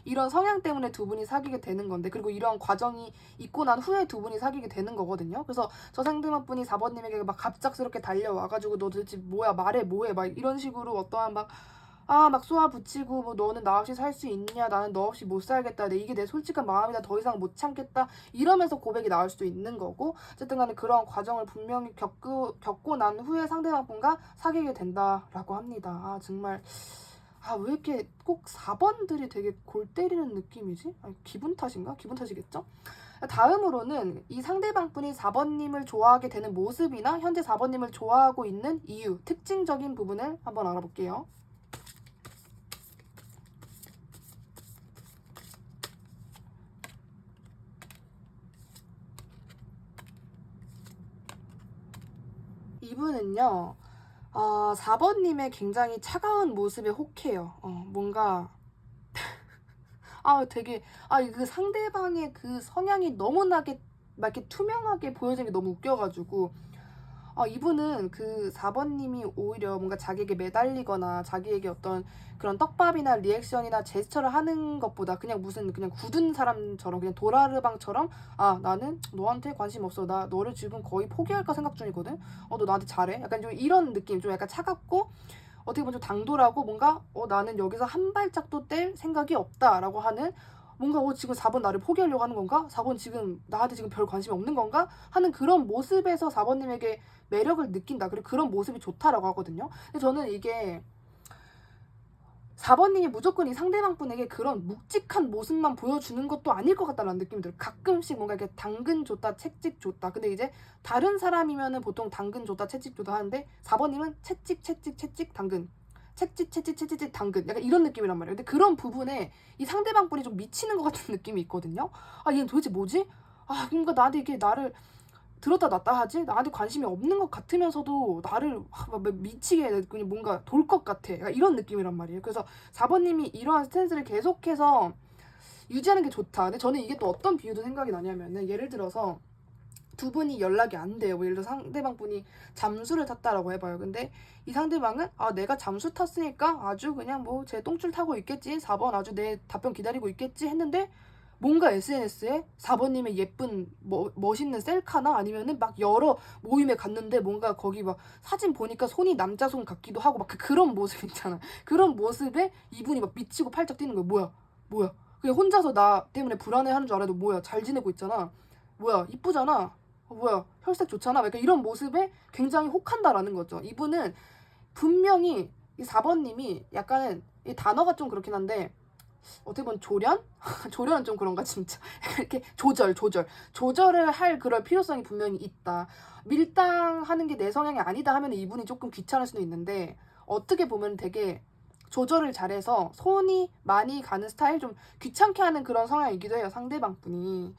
이런 성향 때문에 두 분이 사귀게 되는 건데, 그리고 이런 과정이 있고 난 후에 두 분이 사귀게 되는 거거든요. 그래서 저 상대방 분이 4번님에게 막 갑작스럽게 달려와가지고 너 도대체 뭐야, 말해 뭐해, 막 이런 식으로 어떠한 막 쏘아붙이고 뭐 너는 나 없이 살 수 있냐, 나는 너 없이 못 살겠다, 이게 내 솔직한 마음이다, 더 이상 못 참겠다, 이러면서 고백이 나올 수도 있는 거고, 어쨌든 간에 그런 과정을 분명히 겪고 난 후에 상대방 분과 사귀게 된다라고 합니다. 정말 왜 이렇게 꼭 4번들이 되게 골 때리는 느낌이지? 기분 탓인가? 기분 탓이겠죠? 다음으로는 이 상대방 분이 4번님을 좋아하게 되는 모습이나 현재 4번님을 좋아하고 있는 이유, 특징적인 부분을 한번 알아볼게요. 이분은요, 4번님의 굉장히 차가운 모습에 혹해요. 뭔가 되게 그 상대방의 그 성향이 너무나게 막 이렇게 투명하게 보여지는 게 너무 웃겨가지고 이분은 그 4번님이 오히려 뭔가 자기에게 매달리거나 자기에게 어떤 그런 떡밥이나 리액션이나 제스처를 하는 것보다 그냥 무슨 그냥 굳은 사람처럼 그냥 도라르방처럼 나는 너한테 관심 없어, 나 너를 지금 거의 포기할까 생각 중이거든, 너 나한테 잘해, 약간 좀 이런 느낌, 좀 약간 차갑고 어떻게 보면 좀 당돌하고 뭔가 나는 여기서 한 발짝도 뗄 생각이 없다라고 하는, 뭔가 지금 4번 나를 포기하려고 하는 건가? 4번 지금 나한테 지금 별 관심이 없는 건가? 하는 그런 모습에서 4번님에게 매력을 느낀다. 그리고 그런 모습이 좋다라고 하거든요. 근데 저는 이게 4번님이 무조건 이 상대방 분에게 그런 묵직한 모습만 보여주는 것도 아닐 것 같다는 느낌이 들어요. 가끔씩 뭔가 이렇게 당근 줬다, 채찍 줬다. 근데 이제 다른 사람이면은 보통 당근 줬다, 채찍 줬다 하는데 4번님은 채찍, 당근. 채찍, 당근. 약간 이런 느낌이란 말이에요. 근데 그런 부분에 이 상대방 분이 좀 미치는 것 같은 느낌이 있거든요. 얘는 도대체 뭐지? 뭔가 나한테 이게 나를 들었다 놨다 하지? 나한테 관심이 없는 것 같으면서도 나를 미치게 그냥 뭔가 돌 것 같아. 이런 느낌이란 말이에요. 그래서 4번님이 이러한 스탠스를 계속해서 유지하는 게 좋다. 근데 저는 이게 또 어떤 비유도 생각이 나냐면은, 예를 들어서 두 분이 연락이 안 돼요. 예를 들어 상대방 분이 잠수를 탔다라고 해봐요. 근데 이 상대방은 내가 잠수 탔으니까 아주 그냥 뭐 제 똥줄 타고 있겠지, 4번 아주 내 답변 기다리고 있겠지 했는데, 뭔가 SNS에 4번님의 예쁜 멋있는 셀카나 아니면은 막 여러 모임에 갔는데 뭔가 거기 막 사진 보니까 손이 남자 손 같기도 하고 막 그런 모습 있잖아. 그런 모습에 이분이 막 미치고 팔짝 뛰는 거야. 뭐야 그냥 혼자서 나 때문에 불안해하는 줄 알아도 뭐야 잘 지내고 있잖아, 뭐야 이쁘잖아, 뭐야 혈색 좋잖아, 약간 이런 모습에 굉장히 혹한다라는 거죠. 이분은 분명히 이 4번님이 약간은 이 단어가 좀 그렇긴 한데 어떻게 보면 조련? 조련은 좀 그런가 진짜. 이렇게 조절을 할 그럴 필요성이 분명히 있다. 밀당하는 게 내 성향이 아니다 하면 이분이 조금 귀찮을 수도 있는데, 어떻게 보면 되게 조절을 잘해서 손이 많이 가는 스타일, 좀 귀찮게 하는 그런 성향이기도 해요, 상대방 분이.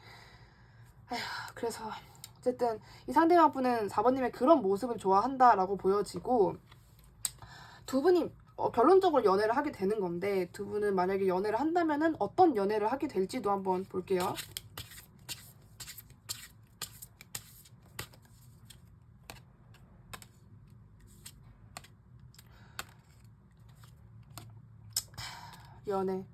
그래서 어쨌든 이 상대방 분은 4번님의 그런 모습을 좋아한다라고 보여지고, 두 분이 결론적으로 연애를 하게 되는 건데, 두 분은 만약에 연애를 한다면은 어떤 연애를 하게 될지도 한번 볼게요. 연애.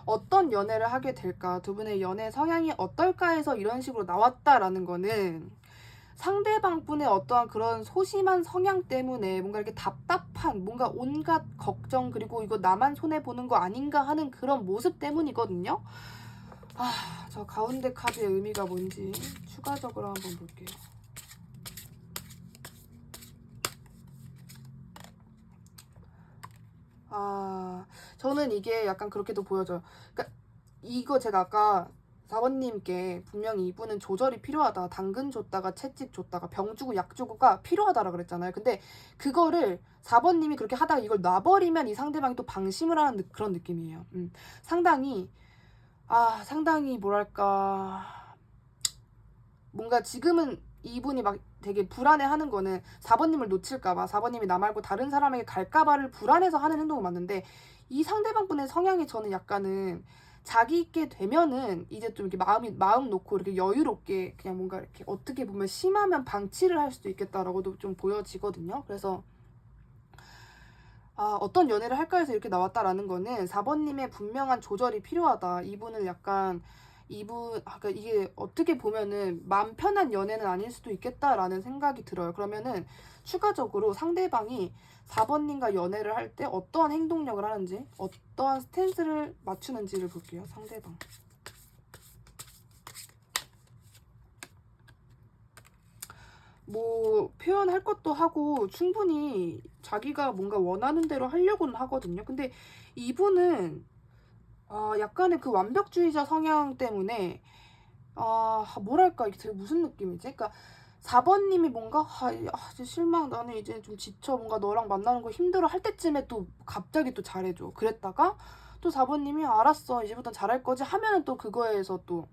어떤 연애를 하게 될까? 두 분의 연애 성향이 어떨까 해서 이런 식으로 나왔다라는 거는 상대방 분의 어떠한 그런 소심한 성향 때문에 뭔가 이렇게 답답한, 뭔가 온갖 걱정, 그리고 이거 나만 손해보는 거 아닌가 하는 그런 모습 때문이거든요. 저 가운데 카드의 의미가 뭔지 추가적으로 한번 볼게요. 저는 이게 약간 그렇게도 보여져요. 그러니까 이거 제가 아까 4번님께 분명히 이분은 조절이 필요하다. 당근 줬다가 채찍 줬다가 병 주고 약 주고가 필요하다라 그랬잖아요. 근데 그거를 4번님이 그렇게 하다가 이걸 놔버리면 이 상대방이 또 방심을 하는 그런 느낌이에요. 상당히 뭐랄까, 뭔가 지금은 이분이 막 되게 불안해하는 거는 4번님을 놓칠까봐, 4번님이 나 말고 다른 사람에게 갈까봐를 불안해서 하는 행동은 맞는데, 이 상대방분의 성향이 저는 약간은 자기 있게 되면은 이제 좀 이렇게 마음 놓고 이렇게 여유롭게 그냥 뭔가 이렇게 어떻게 보면 심하면 방치를 할 수도 있겠다라고도 좀 보여지거든요. 그래서 어떤 연애를 할까 해서 이렇게 나왔다라는 거는 4번님의 분명한 조절이 필요하다. 이분을 약간 그러니까 이게 어떻게 보면은 마음 편한 연애는 아닐 수도 있겠다라는 생각이 들어요. 그러면은 추가적으로 상대방이 4번님과 연애를 할 때 어떠한 행동력을 하는지, 어떠한 스탠스를 맞추는지를 볼게요. 상대방. 뭐 표현할 것도 하고 충분히 자기가 뭔가 원하는 대로 하려고는 하거든요. 근데 이분은 약간의 그 완벽주의자 성향 때문에 뭐랄까 이게 되게 무슨 느낌이지? 그러니까 4번님이 뭔가 이제 실망, 나는 이제 좀 지쳐, 뭔가 너랑 만나는 거 힘들어 할 때쯤에 또 갑자기 또 잘해줘. 그랬다가 또 4번님이 알았어 이제부터 잘할 거지 하면은 또 그거에서 또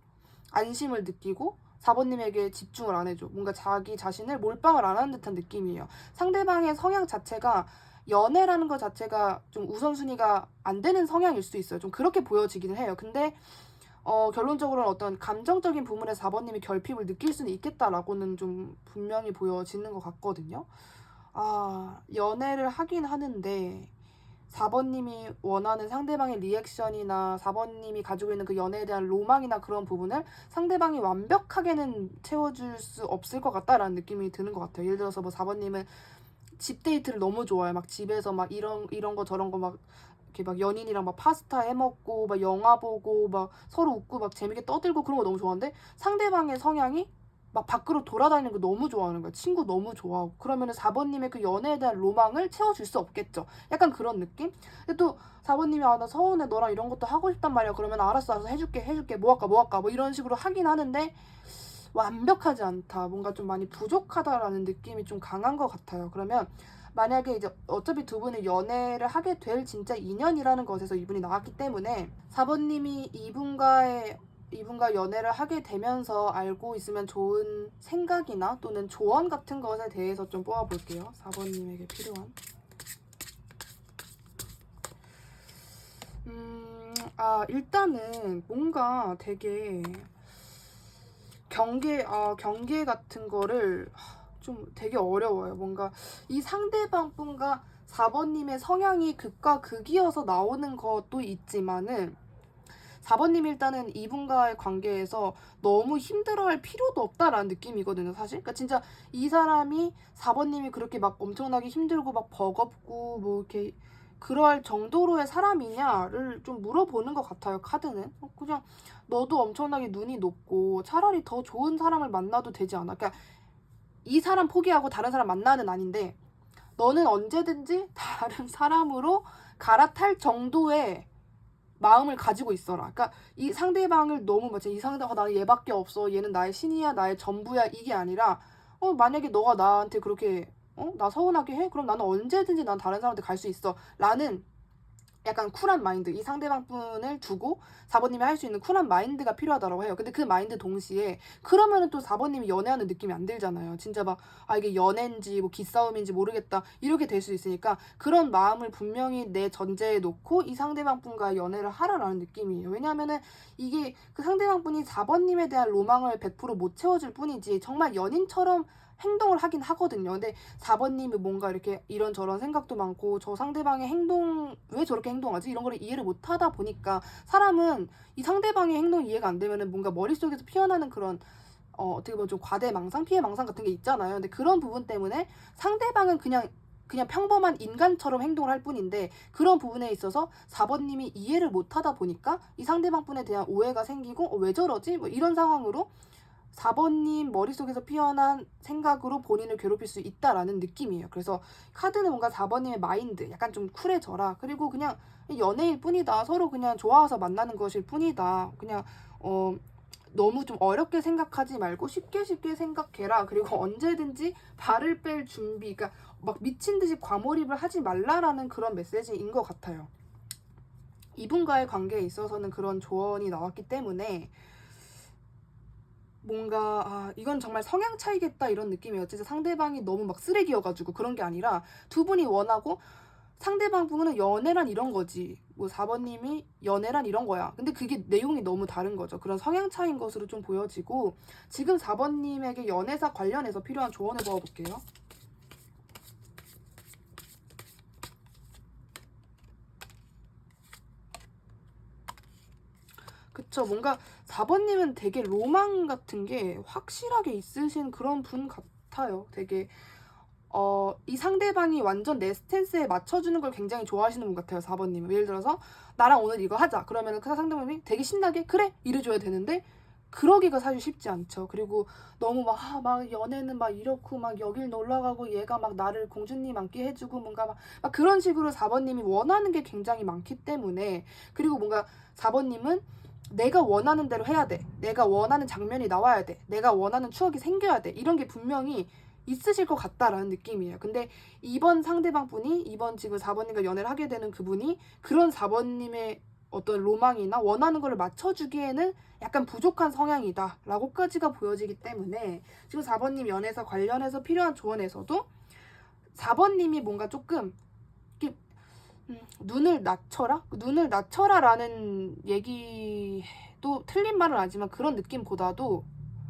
안심을 느끼고 4번님에게 집중을 안 해줘. 뭔가 자기 자신을 몰빵을 안 하는 듯한 느낌이에요. 상대방의 성향 자체가, 연애라는 것 자체가 좀 우선순위가 안 되는 성향일 수 있어요. 좀 그렇게 보여지기는 해요. 근데 결론적으로는 어떤 감정적인 부분에 4번님이 결핍을 느낄 수는 있겠다라고는 좀 분명히 보여지는 것 같거든요. 연애를 하긴 하는데 4번님이 원하는 상대방의 리액션이나 4번님이 가지고 있는 그 연애에 대한 로망이나 그런 부분을 상대방이 완벽하게는 채워줄 수 없을 것 같다라는 느낌이 드는 것 같아요. 예를 들어서 뭐 4번님은 집 데이트를 너무 좋아해요. 막 집에서 막 이런 거 저런 거 막 이렇게 막 연인이랑 막 파스타 해 먹고 막 영화 보고 막 서로 웃고 막 재밌게 떠들고 그런 거 너무 좋아하는데, 상대방의 성향이 막 밖으로 돌아다니는 거 너무 좋아하는 거야. 친구 너무 좋아하고. 그러면은 4번님의 그 연애에 대한 로망을 채워줄 수 없겠죠. 약간 그런 느낌? 근데 또 4번님이 나 서운해, 너랑 이런 것도 하고 싶단 말이야. 그러면 알았어 해줄게 뭐 할까 뭐 이런 식으로 하긴 하는데 완벽하지 않다. 뭔가 좀 많이 부족하다라는 느낌이 좀 강한 것 같아요. 그러면 만약에 이제 어차피 두 분이 연애를 하게 될 진짜 인연이라는 것에서 이분이 나왔기 때문에 4번님이 이분과 연애를 하게 되면서 알고 있으면 좋은 생각이나 또는 조언 같은 것에 대해서 좀 뽑아볼게요. 4번님에게 필요한. 일단은 뭔가 되게 경계 같은 거를 좀 되게 어려워요. 뭔가 이 상대방 분과 4번님의 성향이 극과 극이어서 나오는 것도 있지만은 4번님이 일단은 이분과의 관계에서 너무 힘들어할 필요도 없다라는 느낌이거든요, 사실. 그러니까 진짜 이 사람이 4번님이 그렇게 막 엄청나게 힘들고 막 버겁고 뭐 이렇게 그럴 정도로의 사람이냐를 좀 물어보는 것 같아요, 카드는. 그냥 너도 엄청나게 눈이 높고 차라리 더 좋은 사람을 만나도 되지 않아? 그러니까 이 사람 포기하고 다른 사람 만나는 아닌데 너는 언제든지 다른 사람으로 갈아탈 정도의 마음을 가지고 있어라. 그러니까 이 상대방을 너무 이 상대가 나는 얘밖에 없어, 얘는 나의 신이야, 나의 전부야, 이게 아니라 만약에 너가 나한테 그렇게 나 서운하게 해? 그럼 나는 언제든지 난 다른 사람한테 갈 수 있어 라는 약간 쿨한 마인드, 이 상대방 분을 두고 4번님이 할 수 있는 쿨한 마인드가 필요하다고 해요. 근데 그 마인드 동시에 그러면은 또 4번님이 연애하는 느낌이 안 들잖아요. 진짜 막 이게 연애인지 뭐 기싸움인지 모르겠다 이렇게 될 수 있으니까 그런 마음을 분명히 내 전제에 놓고 이 상대방 분과 연애를 하라라는 느낌이에요. 왜냐하면은 이게 그 상대방 분이 4번님에 대한 로망을 100%못 채워줄 뿐이지 정말 연인처럼 행동을 하긴 하거든요. 근데 4번님이 뭔가 이렇게 이런저런 생각도 많고 저 상대방의 행동 왜 저렇게 행동하지? 이런 거를 이해를 못 하다 보니까 사람은 이 상대방의 행동이 이해가 안 되면은 뭔가 머릿속에서 피어나는 그런 어떻게 보면 좀 과대망상, 피해망상 같은 게 있잖아요. 근데 그런 부분 때문에 상대방은 그냥 그냥 평범한 인간처럼 행동을 할 뿐인데 그런 부분에 있어서 4번님이 이해를 못하다 보니까 이 상대방 분에 대한 오해가 생기고 왜 저러지? 뭐 이런 상황으로 4번님 머릿속에서 피어난 생각으로 본인을 괴롭힐 수 있다라는 느낌이에요. 그래서 카드는 뭔가 4번님의 마인드, 약간 좀 쿨해져라. 그리고 그냥 연애일 뿐이다. 서로 그냥 좋아서 만나는 것일 뿐이다. 그냥 너무 좀 어렵게 생각하지 말고 쉽게 생각해라. 그리고 언제든지 발을 뺄 준비, 그러니까 막 미친 듯이 과몰입을 하지 말라라는 그런 메시지인 것 같아요. 이분과의 관계에 있어서는 그런 조언이 나왔기 때문에 뭔가 이건 정말 성향 차이겠다 이런 느낌이에요. 어쨌든 상대방이 너무 막 쓰레기여가지고 그런 게 아니라 두 분이 원하고 상대방 분은 연애란 이런 거지. 뭐 4번님이 연애란 이런 거야. 근데 그게 내용이 너무 다른 거죠. 그런 성향 차이인 것으로 좀 보여지고 지금 4번님에게 연애사 관련해서 필요한 조언을 넣어볼게요. 그쵸. 뭔가 4번님은 되게 로망 같은 게 확실하게 있으신 그런 분 같아요. 되게 이 상대방이 완전 내 스탠스에 맞춰주는 걸 굉장히 좋아하시는 분 같아요. 4번님은. 예를 들어서 나랑 오늘 이거 하자. 그러면은 그 상대방이 되게 신나게 그래 이래줘야 되는데 그러기가 사실 쉽지 않죠. 그리고 너무 막 연애는 막 이렇고 막 여길 놀러 가고 얘가 막 나를 공주님 앉게 해주고 뭔가 막 그런 식으로 4번님이 원하는 게 굉장히 많기 때문에 그리고 뭔가 4번님은 내가 원하는 대로 해야 돼. 내가 원하는 장면이 나와야 돼. 내가 원하는 추억이 생겨야 돼. 이런 게 분명히 있으실 것 같다라는 느낌이에요. 근데 이번 상대방 분이 이번 지금 4번님과 연애를 하게 되는 그분이 그런 4번님의 어떤 로망이나 원하는 거를 맞춰주기에는 약간 부족한 성향이다 라고까지가 보여지기 때문에 지금 4번님 연애사 관련해서 필요한 조언에서도 4번님이 뭔가 조금 이렇게 눈을 낮춰라? 눈을 낮춰라라는 얘기도 틀린 말은 아니지만 그런 느낌보다도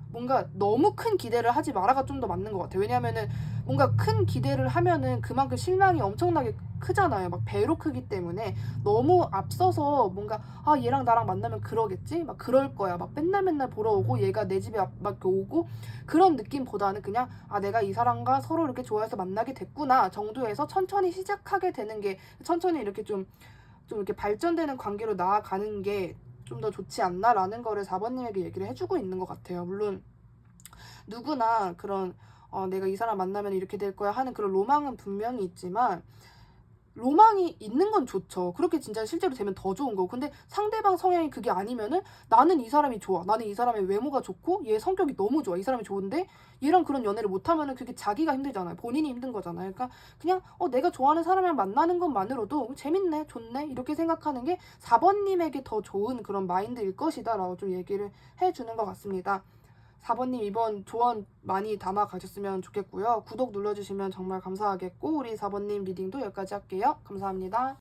뭔가 너무 큰 기대를 하지 마라가 좀 더 맞는 것 같아요. 왜냐면은 뭔가 큰 기대를 하면은 그만큼 실망이 엄청나게 크잖아요. 막 배로 크기 때문에 너무 앞서서 뭔가 얘랑 나랑 만나면 그러겠지? 막 그럴 거야. 막 맨날 보러 오고 얘가 내 집에 막 오고 그런 느낌보다는 그냥 내가 이 사람과 서로 이렇게 좋아해서 만나게 됐구나 정도에서 천천히 시작하게 되는 게 천천히 이렇게 좀 이렇게 발전되는 관계로 나아가는 게 좀 더 좋지 않나라는 거를 4번님에게 얘기를 해주고 있는 것 같아요. 물론 누구나 그런 내가 이 사람 만나면 이렇게 될 거야 하는 그런 로망은 분명히 있지만 로망이 있는 건 좋죠. 그렇게 진짜 실제로 되면 더 좋은 거고. 근데 상대방 성향이 그게 아니면은 나는 이 사람이 좋아. 나는 이 사람의 외모가 좋고 얘 성격이 너무 좋아. 이 사람이 좋은데 얘랑 그런 연애를 못하면은 그게 자기가 힘들잖아요. 본인이 힘든 거잖아요. 그러니까 그냥 내가 좋아하는 사람이랑 만나는 것만으로도 재밌네, 좋네 이렇게 생각하는 게 4번님에게 더 좋은 그런 마인드일 것이다 라고 좀 얘기를 해주는 것 같습니다. 4번님 이번 조언 많이 담아 가셨으면 좋겠고요. 구독 눌러주시면 정말 감사하겠고 우리 4번님 리딩도 여기까지 할게요. 감사합니다.